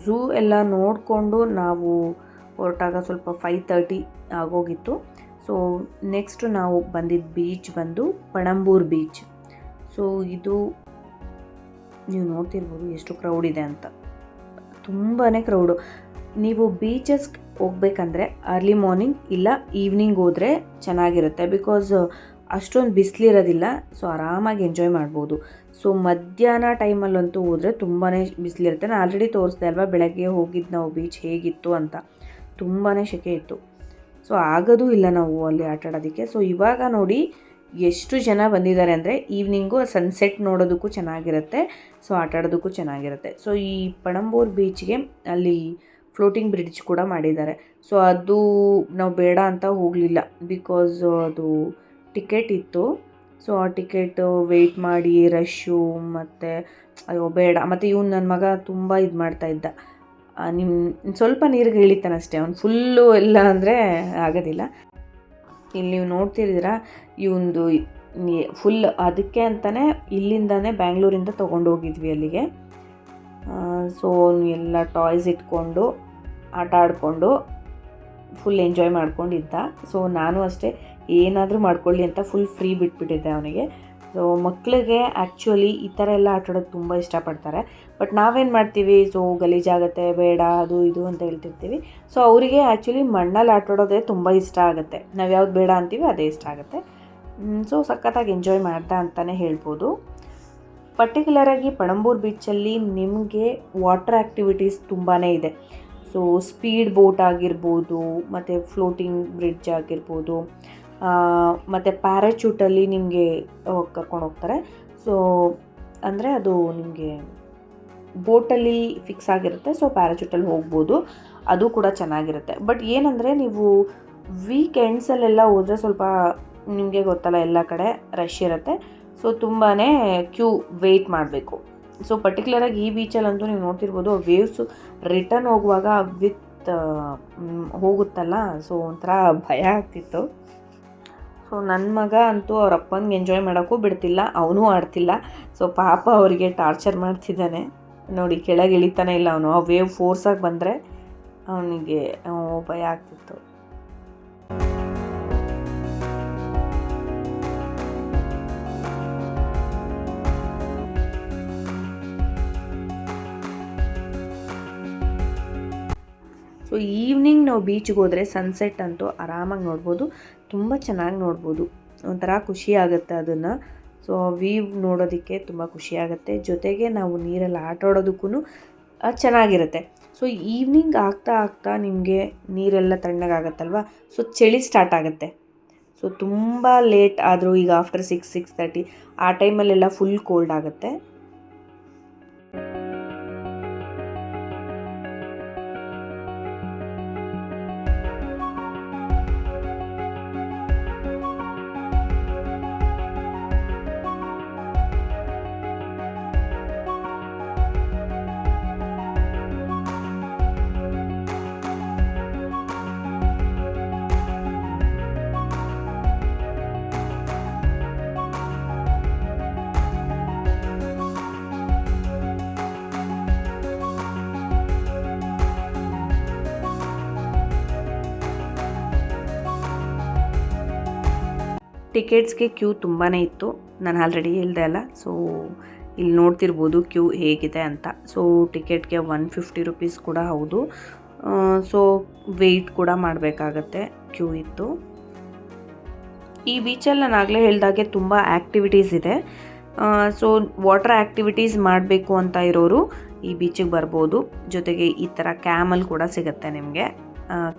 ಝೂ ಎಲ್ಲ ನೋಡಿಕೊಂಡು ನಾವು ಹೊರಟಾಗ ಸ್ವಲ್ಪ 5:30 ಆಗೋಗಿತ್ತು. ಸೊ ನೆಕ್ಸ್ಟ್ ನಾವು ಬಂದಿದ್ದ ಬೀಚ್ ಬಂದು ಪಣಂಬೂರು ಬೀಚ್. ಸೊ ಇದು ನೀವು ನೋಡ್ತಿರ್ಬೋದು ಎಷ್ಟು ಕ್ರೌಡ್ ಇದೆ ಅಂತ, ತುಂಬಾ ಕ್ರೌಡು. ನೀವು ಬೀಚಸ್ಗೆ ಹೋಗ್ಬೇಕಂದ್ರೆ ಅರ್ಲಿ ಮಾರ್ನಿಂಗ್ ಇಲ್ಲ ಈವ್ನಿಂಗ್ ಹೋದರೆ ಚೆನ್ನಾಗಿರುತ್ತೆ. ಬಿಕಾಸ್ ಅಷ್ಟೊಂದು ಬಿಸಿಲಿರೋದಿಲ್ಲ. ಸೊ ಆರಾಮಾಗಿ ಎಂಜಾಯ್ ಮಾಡ್ಬೋದು. ಸೊ ಮಧ್ಯಾಹ್ನ ಟೈಮಲ್ಲಂತೂ ಹೋದರೆ ತುಂಬಾ ಬಿಸಿಲಿರುತ್ತೆ. ನಾನು ಆಲ್ರೆಡಿ ತೋರಿಸ್ದೆ ಅಲ್ವಾ, ಬೆಳಗ್ಗೆ ಹೋಗಿದ್ದು ನಾವು ಬೀಚ್ ಹೇಗಿತ್ತು ಅಂತ. ತುಂಬಾ ಸೆಕೆ ಇತ್ತು. ಸೊ ಆಗೋದು ಇಲ್ಲ ನಾವು ಅಲ್ಲಿ ಆಟ ಆಡೋದಕ್ಕೆ. ಸೊ ಇವಾಗ ನೋಡಿ ಎಷ್ಟು ಜನ ಬಂದಿದ್ದಾರೆ ಅಂದರೆ, ಈವ್ನಿಂಗು ಸನ್ಸೆಟ್ ನೋಡೋದಕ್ಕೂ ಚೆನ್ನಾಗಿರುತ್ತೆ, ಸೊ ಆಟ ಆಡೋದಕ್ಕೂ ಚೆನ್ನಾಗಿರುತ್ತೆ. ಸೊ ಈ ಪಣಂಬೂರು ಬೀಚ್ಗೆ ಅಲ್ಲಿ ಫ್ಲೋಟಿಂಗ್ ಬ್ರಿಡ್ಜ್ ಕೂಡ ಮಾಡಿದ್ದಾರೆ. ಸೊ ಅದು ನಾವು ಬೇಡ ಅಂತ ಹೋಗಲಿಲ್ಲ, ಬಿಕಾಸ್ ಅದು ಟಿಕೆಟ್ ಇತ್ತು. ಸೊ ಆ ಟಿಕೆಟು ವೆಯ್ಟ್ ಮಾಡಿ ರಶ್ಶು, ಮತ್ತು ಅಯ್ಯೋ ಬೇಡ. ಮತ್ತು ಇವನು ನನ್ನ ಮಗ ತುಂಬ ಇದು ಮಾಡ್ತಾಯಿದ್ದ, ಸ್ವಲ್ಪ ನೀರಿಗೆ ಇಳಿತಾನಷ್ಟೇ, ಅವ್ನು ಫುಲ್ಲು ಎಲ್ಲ ಅಂದರೆ ಆಗೋದಿಲ್ಲ. ಇಲ್ಲಿ ನೀವು ನೋಡ್ತಿದ್ದೀರಾ, ಇವೊಂದು ಫುಲ್ ಅದಕ್ಕೆ ಅಂತಲೇ ಇಲ್ಲಿಂದನೇ ಬ್ಯಾಂಗ್ಳೂರಿಂದ ತೊಗೊಂಡೋಗಿದ್ವಿ ಅಲ್ಲಿಗೆ. ಸೊ ಎಲ್ಲ ಟಾಯ್ಸ್ ಇಟ್ಕೊಂಡು ಆಟ ಆಡಿಕೊಂಡು ಫುಲ್ ಎಂಜಾಯ್ ಮಾಡ್ಕೊಂಡಿದ್ದ. ಸೊ ನಾನು ಅಷ್ಟೇ ಏನಾದರೂ ಮಾಡ್ಕೊಳ್ಳಿ ಅಂತ ಫುಲ್ ಫ್ರೀ ಬಿಟ್ಬಿಟ್ಟಿದ್ದೆ ಅವನಿಗೆ. ಸೊ ಮಕ್ಕಳಿಗೆ ಆ್ಯಕ್ಚುಲಿ ಈ ಥರ ಎಲ್ಲ ಆಟ ಆಡೋದು ತುಂಬ ಇಷ್ಟಪಡ್ತಾರೆ. ಬಟ್ ನಾವೇನು ಮಾಡ್ತೀವಿ, ಸೊ ಗಲೀಜಾಗುತ್ತೆ ಬೇಡ ಅದು ಇದು ಅಂತ ಹೇಳ್ತಿರ್ತೀವಿ. ಸೊ ಅವರಿಗೆ ಆ್ಯಕ್ಚುಲಿ ಮಣ್ಣಲ್ಲಿ ಆಟ ಆಡೋದೇ ತುಂಬ ಇಷ್ಟ ಆಗುತ್ತೆ. ನಾವು ಯಾವ್ದು ಬೇಡ ಅಂತೀವಿ ಅದೇ ಇಷ್ಟ ಆಗುತ್ತೆ. ಸೊ ಸಖತ್ತಾಗಿ ಎಂಜಾಯ್ ಮಾಡ್ದ ಅಂತಲೇ ಹೇಳ್ಬೋದು. ಪರ್ಟಿಕ್ಯುಲರಾಗಿ ಪಣಂಬೂರು ಬೀಚಲ್ಲಿ ನಿಮಗೆ ವಾಟರ್ ಆ್ಯಕ್ಟಿವಿಟೀಸ್ ತುಂಬಾ ಇದೆ. ಸೊ ಸ್ಪೀಡ್ ಬೋಟ್ ಆಗಿರ್ಬೋದು, ಮತ್ತು ಫ್ಲೋಟಿಂಗ್ ಬ್ರಿಡ್ಜ್ ಆಗಿರ್ಬೋದು, ಮತ್ತು ಪ್ಯಾರಾಚೂಟಲ್ಲಿ ನಿಮಗೆ ಕರ್ಕೊಂಡು ಹೋಗ್ತಾರೆ. ಸೊ ಅಂದರೆ ಅದು ನಿಮಗೆ ಬೋಟಲ್ಲಿ ಫಿಕ್ಸ್ ಆಗಿರುತ್ತೆ. ಸೊ ಪ್ಯಾರಾಚೂಟಲ್ಲಿ ಹೋಗ್ಬೋದು, ಅದು ಕೂಡ ಚೆನ್ನಾಗಿರುತ್ತೆ. ಬಟ್ ಏನಂದರೆ ನೀವು ವೀಕೆಂಡ್ಸಲ್ಲೆಲ್ಲ ಹೋದರೆ ಸ್ವಲ್ಪ ನಿಮಗೆ ಗೊತ್ತಲ್ಲ ಎಲ್ಲ ಕಡೆ ರಶ್ ಇರುತ್ತೆ. ಸೊ ತುಂಬಾ ಕ್ಯೂ ವೆಯ್ಟ್ ಮಾಡಬೇಕು. ಸೊ ಪರ್ಟಿಕ್ಯುಲರಾಗಿ ಈ ಬೀಚಲ್ಲಂತೂ ನೀವು ನೋಡ್ತಿರ್ಬೋದು, ವೇವ್ಸು ರಿಟರ್ನ್ ಹೋಗುವಾಗ ವಿತ್ ಹೋಗುತ್ತಲ್ಲ, ಸೊ ಒಂಥರ ಭಯ ಆಗ್ತಿತ್ತು. ಸೊ ನನ್ನ ಮಗ ಅಂತೂ ಅವ್ರ ಅಪ್ಪನಿಗೆ ಎಂಜಾಯ್ ಮಾಡೋಕ್ಕೂ ಬಿಡ್ತಿಲ್ಲ, ಅವನೂ ಆಡ್ತಿಲ್ಲ. ಸೊ ಪಾಪ ಅವರಿಗೆ ಟಾರ್ಚರ್ ಮಾಡ್ತಿದ್ದಾನೆ ನೋಡಿ, ಕೆಳಗೆ ಇಳಿತಾನೆ ಇಲ್ಲ ಅವನು. ಆ ವೇವ್ ಫೋರ್ಸಾಗಿ ಬಂದರೆ ಅವನಿಗೆ ಭಯ ಆಗ್ತಿತ್ತು. ಸೊ ಈವ್ನಿಂಗ್ ನಾವು ಬೀಚ್ಗೆ ಹೋದರೆ ಸನ್ಸೆಟ್ ಅಂತೂ ಆರಾಮಾಗಿ ನೋಡ್ಬೋದು, ತುಂಬ ಚೆನ್ನಾಗಿ ನೋಡ್ಬೋದು. ಒಂಥರ ಖುಷಿ ಆಗುತ್ತೆ ಅದನ್ನು. ಸೊ ವೀವ್ ನೋಡೋದಕ್ಕೆ ತುಂಬ ಖುಷಿಯಾಗುತ್ತೆ. ಜೊತೆಗೆ ನಾವು ನೀರಲ್ಲಿ ಆಟ ಆಡೋದಕ್ಕೂ ಚೆನ್ನಾಗಿರುತ್ತೆ. ಸೊ ಈವ್ನಿಂಗ್ ಆಗ್ತಾ ಆಗ್ತಾ ನಿಮಗೆ ನೀರೆಲ್ಲ ತಣ್ಣಗಾಗತ್ತಲ್ವ, ಸೊ ಚಳಿ ಸ್ಟಾರ್ಟ್ ಆಗುತ್ತೆ. ಸೊ ತುಂಬ ಲೇಟ್ ಆದರೂ ಈಗ ಆಫ್ಟರ್ 6-6:30 ಆ ಟೈಮಲ್ಲೆಲ್ಲ ಫುಲ್ ಕೋಲ್ಡ್ ಆಗುತ್ತೆ. ಟಿಕೆಟ್ಸ್ಗೆ ಕ್ಯೂ ತುಂಬಾ ಇತ್ತು, ನಾನು ಆಲ್ರೆಡಿ ಹೇಳ್ದೆ ಅಲ್ಲ. ಸೊ ಇಲ್ಲಿ ನೋಡ್ತಿರ್ಬೋದು ಕ್ಯೂ ಹೇಗಿದೆ ಅಂತ. ಸೊ ಟಿಕೆಟ್ಗೆ 150 ರೂಪೀಸ್ ಕೂಡ ಹೌದು. ಸೊ ವೆಯ್ಟ್ ಕೂಡ ಮಾಡಬೇಕಾಗತ್ತೆ, ಕ್ಯೂ ಇತ್ತು. ಈ ಬೀಚಲ್ಲಿ ನಾನು ಆಗಲೇ ಹೇಳಿದಾಗೆ ತುಂಬ ಆ್ಯಕ್ಟಿವಿಟೀಸ್ ಇದೆ. ಸೊ ವಾಟರ್ ಆ್ಯಕ್ಟಿವಿಟೀಸ್ ಮಾಡಬೇಕು ಅಂತ ಇರೋರು ಈ ಬೀಚಿಗೆ ಬರ್ಬೋದು. ಜೊತೆಗೆ ಈ ಥರ ಕ್ಯಾಮಲ್ ಕೂಡ ಸಿಗುತ್ತೆ ನಿಮಗೆ,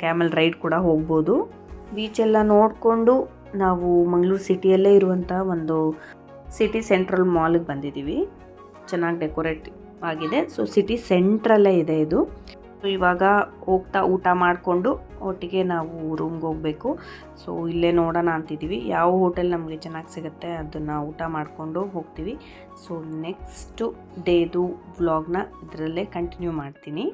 ಕ್ಯಾಮಲ್ ರೈಡ್ ಕೂಡ ಹೋಗ್ಬೋದು. ಬೀಚೆಲ್ಲ ನೋಡಿಕೊಂಡು ನಾವು ಮಂಗಳೂರು ಸಿಟಿಯಲ್ಲೇ ಇರುವಂಥ ಒಂದು ಸಿಟಿ ಸೆಂಟ್ರಲ್ ಮಾಲಿಗೆ ಬಂದಿದ್ದೀವಿ. ಚೆನ್ನಾಗಿ ಡೆಕೋರೇಟ್ ಆಗಿದೆ. ಸೊ ಸಿಟಿ ಸೆಂಟ್ರಲ್ಲೇ ಇದೆ ಇದು. ಸೊ ಇವಾಗ ಹೋಗ್ತಾ ಊಟ ಮಾಡಿಕೊಂಡು ಒಟ್ಟಿಗೆ ನಾವು ರೂಮ್ಗೆ ಹೋಗಬೇಕು. ಸೊ ಇಲ್ಲೇ ನೋಡೋಣ ಅಂತಿದ್ದೀವಿ, ಯಾವ ಹೋಟೆಲ್ ನಮಗೆ ಚೆನ್ನಾಗಿ ಸಿಗುತ್ತೆ ಅದನ್ನು ಊಟ ಮಾಡಿಕೊಂಡು ಹೋಗ್ತೀವಿ. ಸೊ ನೆಕ್ಸ್ಟು ಡೇದು ವ್ಲಾಗ್ನ ಇದರಲ್ಲೇ ಕಂಟಿನ್ಯೂ ಮಾಡ್ತೀನಿ.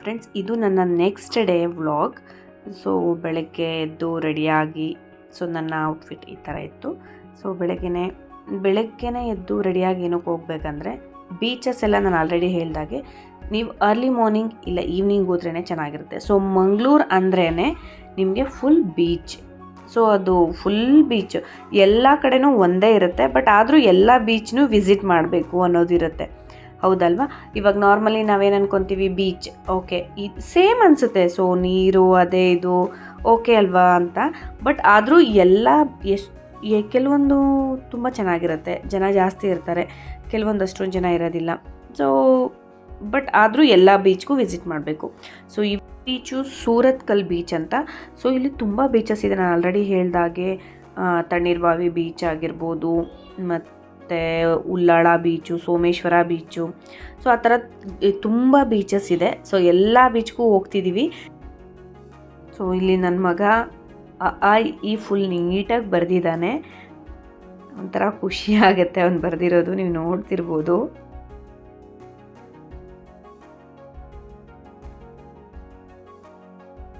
ಫ್ರೆಂಡ್ಸ್, ಇದು ನನ್ನ ನೆಕ್ಸ್ಟ್ ಡೇ ವ್ಲಾಗ್. ಸೊ ಬೆಳಗ್ಗೆ ಎದ್ದು ರೆಡಿಯಾಗಿ, ಸೊ ನನ್ನ ಔಟ್ಫಿಟ್ ಈ ಥರ ಇತ್ತು. ಸೊ ಬೆಳಗ್ಗೆನೇ ಎದ್ದು ರೆಡಿಯಾಗಿ ಏನಕ್ಕೆ ಹೋಗ್ಬೇಕಂದ್ರೆ, ಬೀಚಸ್ ಎಲ್ಲ ನಾನು ಆಲ್ರೆಡಿ ಹೇಳ್ದಾಗೆ ನೀವು ಅರ್ಲಿ ಮಾರ್ನಿಂಗ್ ಇಲ್ಲ ಈವ್ನಿಂಗ್ ಹೋದ್ರೇ ಚೆನ್ನಾಗಿರುತ್ತೆ. ಸೊ ಮಂಗಳೂರು ಅಂದ್ರೇ ನಿಮಗೆ ಫುಲ್ ಬೀಚ್. ಸೊ ಅದು ಫುಲ್ ಬೀಚ್ ಎಲ್ಲ ಕಡೆನೂ ಒಂದೇ ಇರುತ್ತೆ. ಬಟ್ ಆದರೂ ಎಲ್ಲ ಬೀಚ್ನೂ ವಿಸಿಟ್ ಮಾಡಬೇಕು ಅನ್ನೋದಿರುತ್ತೆ, ಹೌದಲ್ವಾ? ಇವಾಗ ನಾರ್ಮಲಿ ನಾವೇನು ಅನ್ಕೊತೀವಿ, ಬೀಚ್ ಓಕೆ ಇದು ಸೇಮ್ ಅನಿಸುತ್ತೆ. ಸೊ ನೀರು ಅದೇ ಇದು ಓಕೆ ಅಲ್ವಾ ಅಂತ. ಬಟ್ ಆದರೂ ಎಲ್ಲ ಕೆಲವೊಂದು ತುಂಬ ಚೆನ್ನಾಗಿರುತ್ತೆ, ಜನ ಜಾಸ್ತಿ ಇರ್ತಾರೆ, ಕೆಲವೊಂದು ಅಷ್ಟೊಂದು ಜನ ಇರೋದಿಲ್ಲ. ಸೊ ಬಟ್ ಆದರೂ ಎಲ್ಲ ಬೀಚ್ಗೂ ವಿಸಿಟ್ ಮಾಡಬೇಕು. ಸೊ ಈ ಬೀಚು ಸೂರತ್ಕಲ್ ಬೀಚ್ ಅಂತ. ಸೊ ಇಲ್ಲಿ ತುಂಬ ಬೀಚಸ್ ಇದೆ, ನಾನು ಆಲ್ರೆಡಿ ಹೇಳ್ದಾಗೆ ತಣ್ಣೀರ್ಬಾವಿ ಬೀಚ್ ಆಗಿರ್ಬೋದು, ಮತ್ತು Ullal beach, Someshwara beach. So ಆ ಥರ ತುಂಬ ಬೀಚಸ್ ಇದೆ. ಸೊ ಎಲ್ಲ ಬೀಚ್ಗೂ ಹೋಗ್ತಿದ್ದೀವಿ. ಸೊ ಇಲ್ಲಿ ನನ್ನ ಮಗ ಈ ಫುಲ್ ನೀಟಾಗಿ ಬರೆದಿದ್ದಾನೆ, ಒಂಥರ ಖುಷಿ ಆಗುತ್ತೆ ಅವ್ನು ಬರೆದಿರೋದು, ನೀವು ನೋಡ್ತಿರ್ಬೋದು.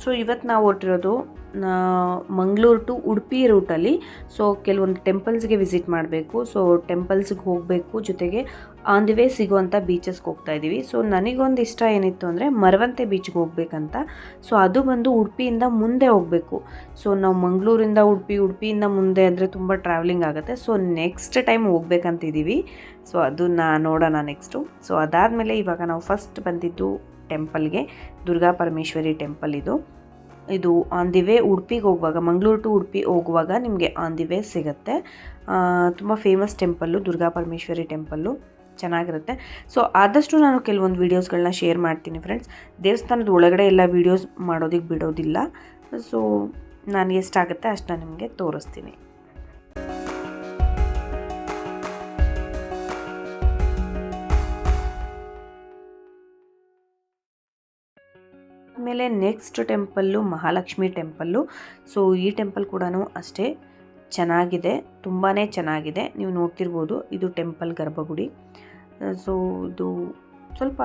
ಸೊ ಇವತ್ತು ನಾವು ಹೊರಟಿರೋದು ಮಂಗಳೂರು ಟು ಉಡುಪಿ ರೂಟಲ್ಲಿ. ಸೊ ಕೆಲವೊಂದು ಟೆಂಪಲ್ಸ್ಗೆ ವಿಸಿಟ್ ಮಾಡಬೇಕು. ಸೊ ಟೆಂಪಲ್ಸ್ಗೆ ಹೋಗಬೇಕು, ಜೊತೆಗೆ ಆನ್ ದಿ ವೇ ಸಿಗೋವಂಥ ಬೀಚಸ್ಗೆ ಹೋಗ್ತಾ ಇದ್ದೀವಿ. ಸೊ ನನಗೊಂದು ಇಷ್ಟ ಏನಿತ್ತು ಅಂದರೆ ಮರವಂತೆ ಬೀಚ್ಗೆ ಹೋಗ್ಬೇಕಂತ. ಸೊ ಅದು ಬಂದು ಉಡುಪಿಯಿಂದ ಮುಂದೆ ಹೋಗಬೇಕು. ಸೊ ನಾವು ಮಂಗಳೂರಿಂದ ಉಡುಪಿಯಿಂದ ಮುಂದೆ ಅಂದರೆ ತುಂಬ ಟ್ರಾವೆಲಿಂಗ್ ಆಗುತ್ತೆ. ಸೊ ನೆಕ್ಸ್ಟ್ ಟೈಮ್ ಹೋಗ್ಬೇಕಂತಿದ್ದೀವಿ. ಸೊ ಅದನ್ನು ನೋಡೋಣ ನೆಕ್ಸ್ಟು. ಸೊ ಅದಾದಮೇಲೆ ಇವಾಗ ನಾವು ಫಸ್ಟ್ ಬಂದಿದ್ದು ಟೆಂಪಲ್ಗೆ, ದುರ್ಗಾ ಪರಮೇಶ್ವರಿ ಟೆಂಪಲ್ ಇದು ಆನ್ ದಿ ವೇ ಉಡುಪಿಗೆ ಹೋಗುವಾಗ, ಮಂಗಳೂರು ಟು ಉಡುಪಿ ಹೋಗುವಾಗ ನಿಮಗೆ ಆನ್ ದಿ ವೇ ಸಿಗುತ್ತೆ. ತುಂಬ famous temple Durga Parameshwari temple, ಚೆನ್ನಾಗಿರುತ್ತೆ. ಸೊ ಆದಷ್ಟು ನಾನು ಕೆಲವೊಂದು ವೀಡಿಯೋಸ್ಗಳನ್ನ ಶೇರ್ ಮಾಡ್ತೀನಿ ಫ್ರೆಂಡ್ಸ್. ದೇವಸ್ಥಾನದ ಒಳಗಡೆ ಎಲ್ಲ ವೀಡಿಯೋಸ್ ಮಾಡೋದಕ್ಕೆ ಬಿಡೋದಿಲ್ಲ. ಸೊ ನಾನು ಎಷ್ಟಾಗುತ್ತೆ ಅಷ್ಟನ್ನ ನಿಮಗೆ ತೋರಿಸ್ತೀನಿ. ಆಮೇಲೆ next temple Mahalakshmi temple. So ಈ ಟೆಂಪಲ್ ಕೂಡ ಅಷ್ಟೇ ಚೆನ್ನಾಗಿದೆ, ತುಂಬಾ ಚೆನ್ನಾಗಿದೆ. ನೀವು ನೋಡ್ತಿರ್ಬೋದು, ಇದು ಟೆಂಪಲ್ ಗರ್ಭಗುಡಿ. ಸೊ ಇದು ಸ್ವಲ್ಪ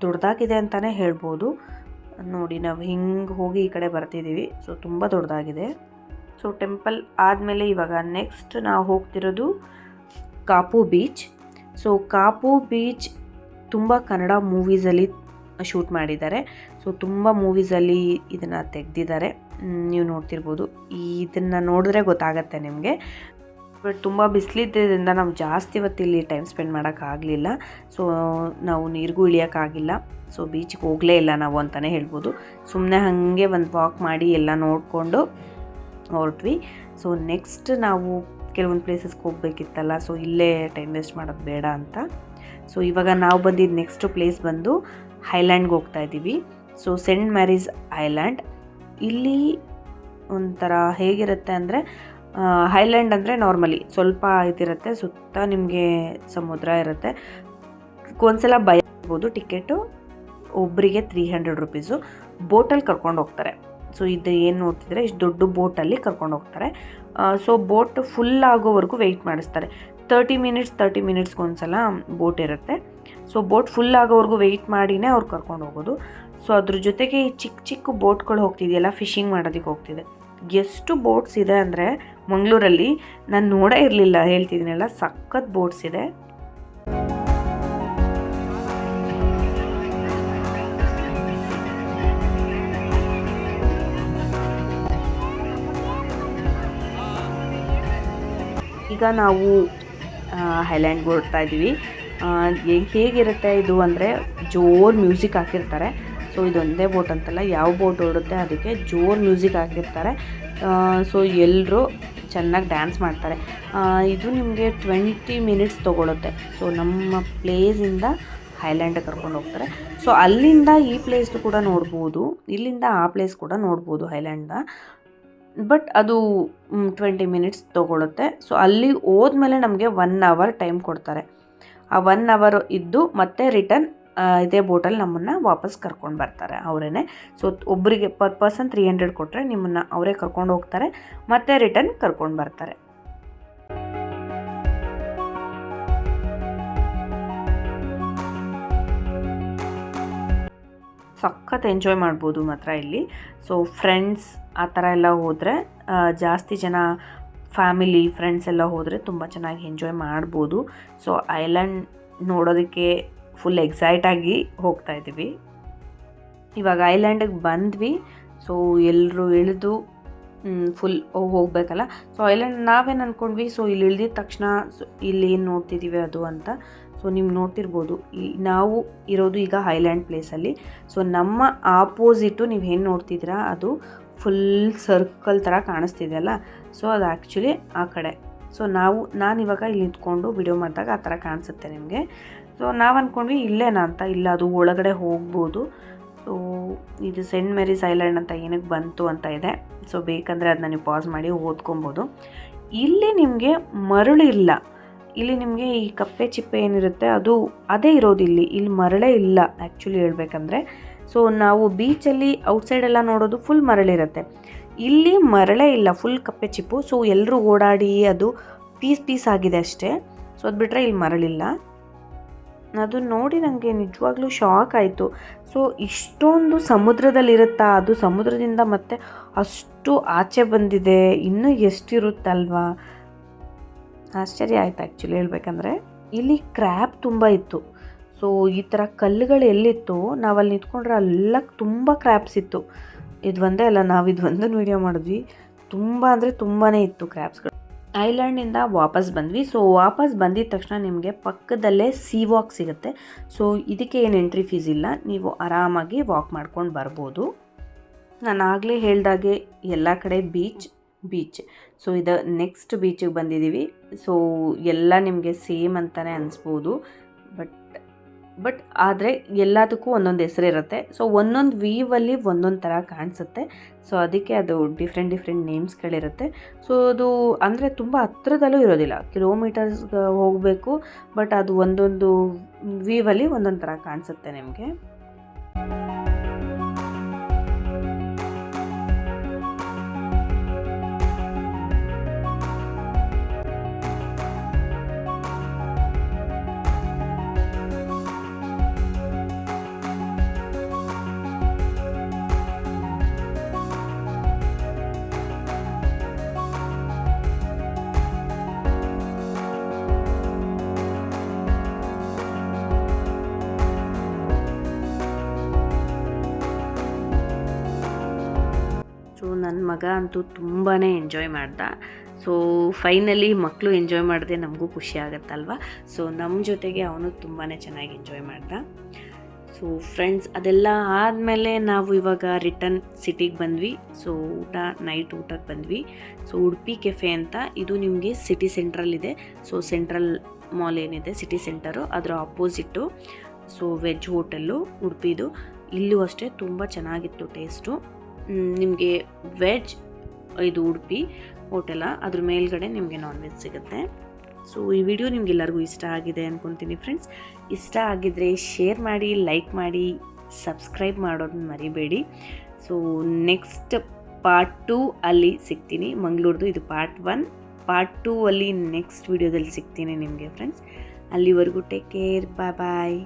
ದೊಡ್ಡದಾಗಿದೆ ಅಂತಲೇ ಹೇಳ್ಬೋದು. ನೋಡಿ, ನಾವು ಹಿಂಗೆ ಹೋಗಿ ಈ ಕಡೆ ಬರ್ತಿದ್ದೀವಿ. ಸೊ ತುಂಬ ದೊಡ್ಡದಾಗಿದೆ. ಸೊ ಟೆಂಪಲ್ ಆದಮೇಲೆ ಇವಾಗ ನೆಕ್ಸ್ಟ್ ನಾವು ಹೋಗ್ತಿರೋದು Kapu beach. So Kapu beach ತುಂಬ ಕನ್ನಡ ಮೂವೀಸಲ್ಲಿ ಶೂಟ್ ಮಾಡಿದ್ದಾರೆ. ಸೊ ತುಂಬ ಮೂವೀಸಲ್ಲಿ ಇದನ್ನು ತೆಗೆದಿದ್ದಾರೆ, ನೀವು ನೋಡ್ತಿರ್ಬೋದು. ಇದನ್ನು ನೋಡಿದ್ರೆ ಗೊತ್ತಾಗತ್ತೆ ನಿಮಗೆ. ಬಟ್ ತುಂಬ ಬಿಸಿಲಿದ್ದರಿಂದ ನಾವು ಜಾಸ್ತಿ ಹೊತ್ತು ಇಲ್ಲಿ ಟೈಮ್ ಸ್ಪೆಂಡ್ ಮಾಡೋಕ್ಕಾಗಲಿಲ್ಲ. ಸೊ ನಾವು ನೀರಿಗೂ ಇಳಿಯೋಕ್ಕಾಗಿಲ್ಲ. ಸೊ ಬೀಚಿಗೆ ಹೋಗಲೇ ಇಲ್ಲ ನಾವು ಅಂತಲೇ ಹೇಳ್ಬೋದು. ಸುಮ್ಮನೆ ಹಾಗೆ ಒಂದು ವಾಕ್ ಮಾಡಿ ಎಲ್ಲ ನೋಡಿಕೊಂಡು ಹೊರಟ್ವಿ. ಸೊ ನೆಕ್ಸ್ಟ್ ನಾವು ಕೆಲವೊಂದು ಪ್ಲೇಸಸ್ಗೆ ಹೋಗಬೇಕಿತ್ತಲ್ಲ, ಸೊ ಇಲ್ಲೇ ಟೈಮ್ ವೇಸ್ಟ್ ಮಾಡೋದು ಬೇಡ ಅಂತ. ಸೊ ಇವಾಗ ನಾವು ಬಂದಿದ್ದು ನೆಕ್ಸ್ಟ್ ಪ್ಲೇಸ್ ಬಂದು ಹೈಲ್ಯಾಂಡ್ಗೆ ಹೋಗ್ತಾ ಇದ್ದೀವಿ. So Saint Mary's island. ಇಲ್ಲಿ ಒಂಥರ ಹೇಗಿರುತ್ತೆ ಅಂದರೆ, ಹೈಲ್ಯಾಂಡ್ ಅಂದರೆ ನಾರ್ಮಲಿ ಸ್ವಲ್ಪ ಇದಿರುತ್ತೆ, ಸುತ್ತ ನಿಮಗೆ ಸಮುದ್ರ ಇರುತ್ತೆ. ಒಂದ್ಸಲ ಭಯ ಆಗ್ಬೋದು. ಟಿಕೆಟು ಒಬ್ಬರಿಗೆ 300 ರುಪೀಸು. ಬೋಟಲ್ಲಿ ಕರ್ಕೊಂಡು ಹೋಗ್ತಾರೆ. ಸೊ ಇದು ಏನು ನೋಡ್ತಿದ್ರೆ ಇಷ್ಟು ದೊಡ್ಡ ಬೋಟಲ್ಲಿ ಕರ್ಕೊಂಡು ಹೋಗ್ತಾರೆ. ಸೊ ಬೋಟ್ ಫುಲ್ ಆಗೋವರೆಗೂ ವೆಯ್ಟ್ ಮಾಡಿಸ್ತಾರೆ. 30 ಮಿನಿಟ್ಸ್ಗೆ ಒಂದ್ಸಲ ಬೋಟ್ ಇರುತ್ತೆ. ಸೊ ಬೋಟ್ ಫುಲ್ ಆಗೋವರೆಗೂ ವೆಯ್ಟ್ ಮಾಡಿನೇ ಅವ್ರು ಕರ್ಕೊಂಡು ಹೋಗೋದು. ಸೊ ಅದ್ರ ಜೊತೆಗೆ ಈ ಚಿಕ್ಕ ಚಿಕ್ಕ ಬೋಟ್ಗಳು ಹೋಗ್ತಿದೆಯಲ್ಲ, ಫಿಶಿಂಗ್ ಮಾಡೋದಕ್ಕೆ ಹೋಗ್ತಿದೆ. ಎಷ್ಟು ಬೋಟ್ಸ್ ಇದೆ ಅಂದರೆ ಮಂಗಳೂರಲ್ಲಿ ನಾನು ನೋಡೇ ಇರಲಿಲ್ಲ, ಹೇಳ್ತಿದ್ದೀನಲ್ಲ, ಸಖತ್ ಬೋಟ್ಸ್ ಇದೆ. ಈಗ ನಾವು ಹೈಲ್ಯಾಂಡ್ಗೆ ಹೊರಡ್ತಾ ಇದ್ದೀವಿ. ಹೇಗಿರುತ್ತೆ ಇದು ಅಂದರೆ, ಜೋರು ಮ್ಯೂಸಿಕ್ ಹಾಕಿರ್ತಾರೆ. ಸೊ ಇದೊಂದೇ ಬೋಟ್ ಅಂತಲ್ಲ, ಯಾವ ಬೋಟ್ ಓಡುತ್ತೆ ಅದಕ್ಕೆ ಜೋರು ಮ್ಯೂಸಿಕ್ ಹಾಕಿರ್ತಾರೆ. ಸೊ ಎಲ್ಲರೂ ಚೆನ್ನಾಗಿ ಡ್ಯಾನ್ಸ್ ಮಾಡ್ತಾರೆ. ಇದು ನಿಮಗೆ 20 ಮಿನಿಟ್ಸ್ ತೊಗೊಳುತ್ತೆ. ಸೊ ನಮ್ಮ ಪ್ಲೇಸಿಂದ ಹೈಲ್ಯಾಂಡಿಗೆ ಕರ್ಕೊಂಡು ಹೋಗ್ತಾರೆ. ಸೊ ಅಲ್ಲಿಂದ ಈ ಪ್ಲೇಸ್ ಕೂಡ ನೋಡ್ಬೋದು, ಇಲ್ಲಿಂದ ಆ ಪ್ಲೇಸ್ ಕೂಡ ನೋಡ್ಬೋದು ಹೈಲ್ಯಾಂಡ್ನ. ಬಟ್ ಅದು 20 ಮಿನಿಟ್ಸ್ ತೊಗೊಳುತ್ತೆ. ಸೊ ಅಲ್ಲಿ ಹೋದ್ಮೇಲೆ ನಮಗೆ 1 ಅವರ್ ಟೈಮ್ ಕೊಡ್ತಾರೆ. ಆ 1 ಅವರ್ ಇದ್ದು ಮತ್ತೆ ರಿಟರ್ನ್ ಇದೇ ಬೋಟಲ್ಲಿ ನಮ್ಮನ್ನು ವಾಪಸ್ ಕರ್ಕೊಂಡು ಬರ್ತಾರೆ ಅವರೇ. ಸೊ ಒಬ್ಬರಿಗೆ ಪರ್ ಪರ್ಸನ್ 300 ಕೊಟ್ಟರೆ ನಿಮ್ಮನ್ನು ಅವರೇ ಕರ್ಕೊಂಡು ಹೋಗ್ತಾರೆ, ಮತ್ತೆ ರಿಟರ್ನ್ ಕರ್ಕೊಂಡು ಬರ್ತಾರೆ. ಸಖತ್ ಎಂಜಾಯ್ ಮಾಡ್ಬೋದು ಮಾತ್ರ ಇಲ್ಲಿ. ಸೊ ಫ್ರೆಂಡ್ಸ್ ಆ ಥರ ಎಲ್ಲ ಹೋದರೆ, ಜಾಸ್ತಿ ಜನ ಫ್ಯಾಮಿಲಿ ಫ್ರೆಂಡ್ಸ್ ಎಲ್ಲ ಹೋದರೆ ತುಂಬ ಚೆನ್ನಾಗಿ ಎಂಜಾಯ್ ಮಾಡ್ಬೋದು. ಸೊ ಐಲ್ಯಾಂಡ್ ನೋಡೋದಕ್ಕೆ ಫುಲ್ ಎಕ್ಸೈಟಾಗಿ ಹೋಗ್ತಾ ಇದ್ದೀವಿ. ಇವಾಗ ಐಲ್ಯಾಂಡಿಗೆ ಬಂದ್ವಿ. ಸೊ ಎಲ್ಲರೂ ಇಳಿದು ಫುಲ್ ಹೋಗಬೇಕಲ್ಲ. ಸೊ ಐಲ್ಯಾಂಡ್ ನಾವೇನು ಅಂದ್ಕೊಂಡ್ವಿ, ಸೊ ಇಲ್ಲಿ ಇಳಿದಿದ ತಕ್ಷಣ ಇಲ್ಲಿ ಏನು ನೋಡ್ತಿದ್ದೀವಿ ಅದು ಅಂತ. ಸೊ ನೀವು ನೋಡ್ತಿರ್ಬೋದು, ನಾವು ಇರೋದು ಈಗ ಹೈಲ್ಯಾಂಡ್ ಪ್ಲೇಸಲ್ಲಿ. ಸೊ ನಮ್ಮ ಆಪೋಸಿಟು ನೀವು ಏನು ನೋಡ್ತಿದ್ದೀರಾ ಅದು ಫುಲ್ ಸರ್ಕಲ್ ಥರ ಕಾಣಿಸ್ತಿದೆಯಲ್ಲ, ಸೊ ಅದು ಆ್ಯಕ್ಚುಲಿ ಆ ಕಡೆ. ಸೊ ನಾನಿವಾಗ ಇಲ್ಲಿ ನಿಂತ್ಕೊಂಡು ವಿಡಿಯೋ ಮಾಡಿದಾಗ ಆ ಥರ ಕಾಣಿಸುತ್ತೆ ನಿಮಗೆ. ಸೊ ನಾವು ಅಂದ್ಕೊಂಡ್ವಿ ಇಲ್ಲೇನಾ ಅಂತ. ಇಲ್ಲ, ಅದು ಒಳಗಡೆ ಹೋಗ್ಬೋದು. ಸೊ ಇದು ಸೇಂಟ್ ಮ್ಯಾರೀಸ್ ಐಲ್ಯಾಂಡ್ ಅಂತ ಏನಕ್ಕೆ ಬಂತು ಅಂತ ಇದೆ. ಸೊ ಬೇಕಂದರೆ ಅದನ್ನ ನೀವು ಪಾಸ್ ಮಾಡಿ ಓದ್ಕೊಬೋದು. ಇಲ್ಲಿ ನಿಮಗೆ ಮರಳು ಇಲ್ಲ. ಇಲ್ಲಿ ನಿಮಗೆ ಈ ಕಪ್ಪೆ ಚಿಪ್ಪೆ ಏನಿರುತ್ತೆ ಅದೇ ಇರೋದು. ಇಲ್ಲಿ ಮರಳೇ ಇಲ್ಲ ಆ್ಯಕ್ಚುಲಿ ಹೇಳ್ಬೇಕಂದ್ರೆ. ಸೊ ನಾವು ಬೀಚಲ್ಲಿ ಔಟ್ಸೈಡೆಲ್ಲ ನೋಡೋದು ಫುಲ್ ಮರಳಿರುತ್ತೆ. ಇಲ್ಲಿ ಮರಳೇ ಇಲ್ಲ, ಫುಲ್ ಕಪ್ಪೆ ಚಿಪ್ಪು. ಸೊ ಎಲ್ಲರೂ ಓಡಾಡಿ ಅದು ಪೀಸ್ ಆಗಿದೆ ಅಷ್ಟೇ. ಸೊ ಅದು ಬಿಟ್ಟರೆ ಇಲ್ಲಿ ಮರಳಿಲ್ಲ. ಅದು ನೋಡಿ ನನಗೆ ನಿಜವಾಗ್ಲೂ ಶಾಕ್ ಆಯಿತು. ಸೊ ಇಷ್ಟೊಂದು ಸಮುದ್ರದಲ್ಲಿರುತ್ತಾ, ಅದು ಸಮುದ್ರದಿಂದ ಮತ್ತೆ ಅಷ್ಟು ಆಚೆ ಬಂದಿದೆ, ಇನ್ನೂ ಎಷ್ಟಿರುತ್ತಲ್ವಾ. ಆಶ್ಚರ್ಯ ಆಯಿತು ಆ್ಯಕ್ಚುಲಿ ಹೇಳ್ಬೇಕಂದ್ರೆ. ಇಲ್ಲಿ ಕ್ರ್ಯಾಬ್ ತುಂಬ ಇತ್ತು. ಸೊ ಈ ಥರ ಕಲ್ಲುಗಳು ಎಲ್ಲಿತ್ತು ನಾವಲ್ಲಿ ನಿಂತ್ಕೊಂಡ್ರೆ ಎಲ್ಲ ತುಂಬ ಕ್ರ್ಯಾಬ್ಸ್ ಇತ್ತು. ಇದು ಒಂದೇ ಅಲ್ಲ, ನಾವು ಇದು ಒಂದನ್ನು ವೀಡಿಯೋ ಮಾಡಿದ್ವಿ. ತುಂಬ ಅಂದರೆ ತುಂಬಾ ಇತ್ತು ಕ್ರ್ಯಾಬ್ಸ್ಗಳು. ಐಲ್ಯಾಂಡಿಂದ ವಾಪಸ್ ಬಂದ್ವಿ. ಸೊ ವಾಪಸ್ ಬಂದಿದ ತಕ್ಷಣ ನಿಮಗೆ ಪಕ್ಕದಲ್ಲೇ ಸಿ ವಾಕ್ ಸಿಗುತ್ತೆ. ಸೊ ಇದಕ್ಕೆ ಏನು ಎಂಟ್ರಿ ಫೀಸ್ ಇಲ್ಲ, ನೀವು ಆರಾಮಾಗಿ ವಾಕ್ ಮಾಡ್ಕೊಂಡು ಬರ್ಬೋದು. ನಾನು ಆಗಲೇ ಹೇಳ್ದಾಗೆ ಎಲ್ಲ ಕಡೆ ಬೀಚ್. ಸೊ ಇದು ನೆಕ್ಸ್ಟ್ ಬೀಚಿಗೆ ಬಂದಿದ್ದೀವಿ. ಸೊ ಎಲ್ಲ ನಿಮಗೆ ಸೇಮ್ ಅಂತಲೇ ಅನಿಸ್ಬೋದು, ಬಟ್ ಆದರೆ ಎಲ್ಲದಕ್ಕೂ ಒಂದೊಂದು ಹೆಸರಿರುತ್ತೆ. ಸೊ ಒಂದೊಂದು ವ್ಯೂವಲ್ಲಿ ಒಂದೊಂದು ಥರ ಕಾಣಿಸುತ್ತೆ. ಸೊ ಅದಕ್ಕೆ ಅದು ಡಿಫ್ರೆಂಟ್ ನೇಮ್ಸ್ಗಳಿರುತ್ತೆ. ಸೊ ಅದು ಅಂದರೆ ತುಂಬ ಹತ್ರದಲ್ಲೂ ಇರೋದಿಲ್ಲ, ಕಿಲೋಮೀಟರ್ಸ್ ಹೋಗಬೇಕು. ಬಟ್ ಅದು ಒಂದೊಂದು ವ್ಯೂವಲ್ಲಿ ಒಂದೊಂದು ಥರ ಕಾಣಿಸುತ್ತೆ ನಿಮಗೆ. ಸೊ ನನ್ನ ಮಗ ಅಂತೂ ತುಂಬಾ ಎಂಜಾಯ್ ಮಾಡ್ದ. ಸೊ ಫೈನಲಿ ಮಕ್ಕಳು ಎಂಜಾಯ್ ಮಾಡಿದೆ ನಮಗೂ ಖುಷಿ ಆಗುತ್ತಲ್ವ. ಸೊ ನಮ್ಮ ಜೊತೆಗೆ ಅವನು ತುಂಬಾ ಚೆನ್ನಾಗಿ ಎಂಜಾಯ್ ಮಾಡ್ದ. ಸೊ ಫ್ರೆಂಡ್ಸ್, ಅದೆಲ್ಲ ಆದಮೇಲೆ ನಾವು ಇವಾಗ ರಿಟರ್ನ್ ಸಿಟಿಗೆ ಬಂದ್ವಿ. ಸೊ ನೈಟ್ ಊಟಕ್ಕೆ ಬಂದ್ವಿ. ಸೊ ಉಡುಪಿ ಕೆಫೆ ಅಂತ, ಇದು ನಿಮಗೆ ಸಿಟಿ ಸೆಂಟ್ರಲ್ಲಿದೆ. ಸೊ ಸೆಂಟ್ರಲ್ ಮಾಲ್ ಏನಿದೆ ಸಿಟಿ ಸೆಂಟರು, ಅದರ ಆಪೋಸಿಟ್ಟು. ಸೊ ವೆಜ್ ಹೋಟೆಲ್ಲು ಉಡುಪಿದು. ಇಲ್ಲೂ ಅಷ್ಟೇ ತುಂಬ ಚೆನ್ನಾಗಿತ್ತು ಟೇಸ್ಟು. ನಿಮಗೆ ವೆಜ್ ಇದು ಉಡುಪಿ ಹೋಟೆಲ, ಅದ್ರ ಮೇಲ್ಗಡೆ ನಿಮಗೆ ನಾನ್ ವೆಜ್ ಸಿಗುತ್ತೆ. ಸೊ ಈ ವಿಡಿಯೋ ನಿಮಗೆಲ್ಲರಿಗೂ ಇಷ್ಟ ಆಗಿದೆ ಅಂದ್ಕೊತೀನಿ ಫ್ರೆಂಡ್ಸ್. ಇಷ್ಟ ಆಗಿದ್ದರೆ ಶೇರ್ ಮಾಡಿ, ಲೈಕ್ ಮಾಡಿ, ಸಬ್ಸ್ಕ್ರೈಬ್ ಮಾಡೋದನ್ನ ಮರಿಬೇಡಿ. ಸೊ ನೆಕ್ಸ್ಟ್ ಪಾರ್ಟ್ 2 ಅಲ್ಲಿ ಸಿಗ್ತೀನಿ. ಮಂಗಳೂರ್ದು ಇದು ಪಾರ್ಟ್ 1. ಪಾರ್ಟ್ 2 ಅಲ್ಲಿ ನೆಕ್ಸ್ಟ್ ವಿಡಿಯೋದಲ್ಲಿ ಸಿಗ್ತೀನಿ ನಿಮಗೆ ಫ್ರೆಂಡ್ಸ್. ಅಲ್ಲಿವರೆಗೂ ಟೇಕ್ ಕೇರ್, ಬಾಯ್.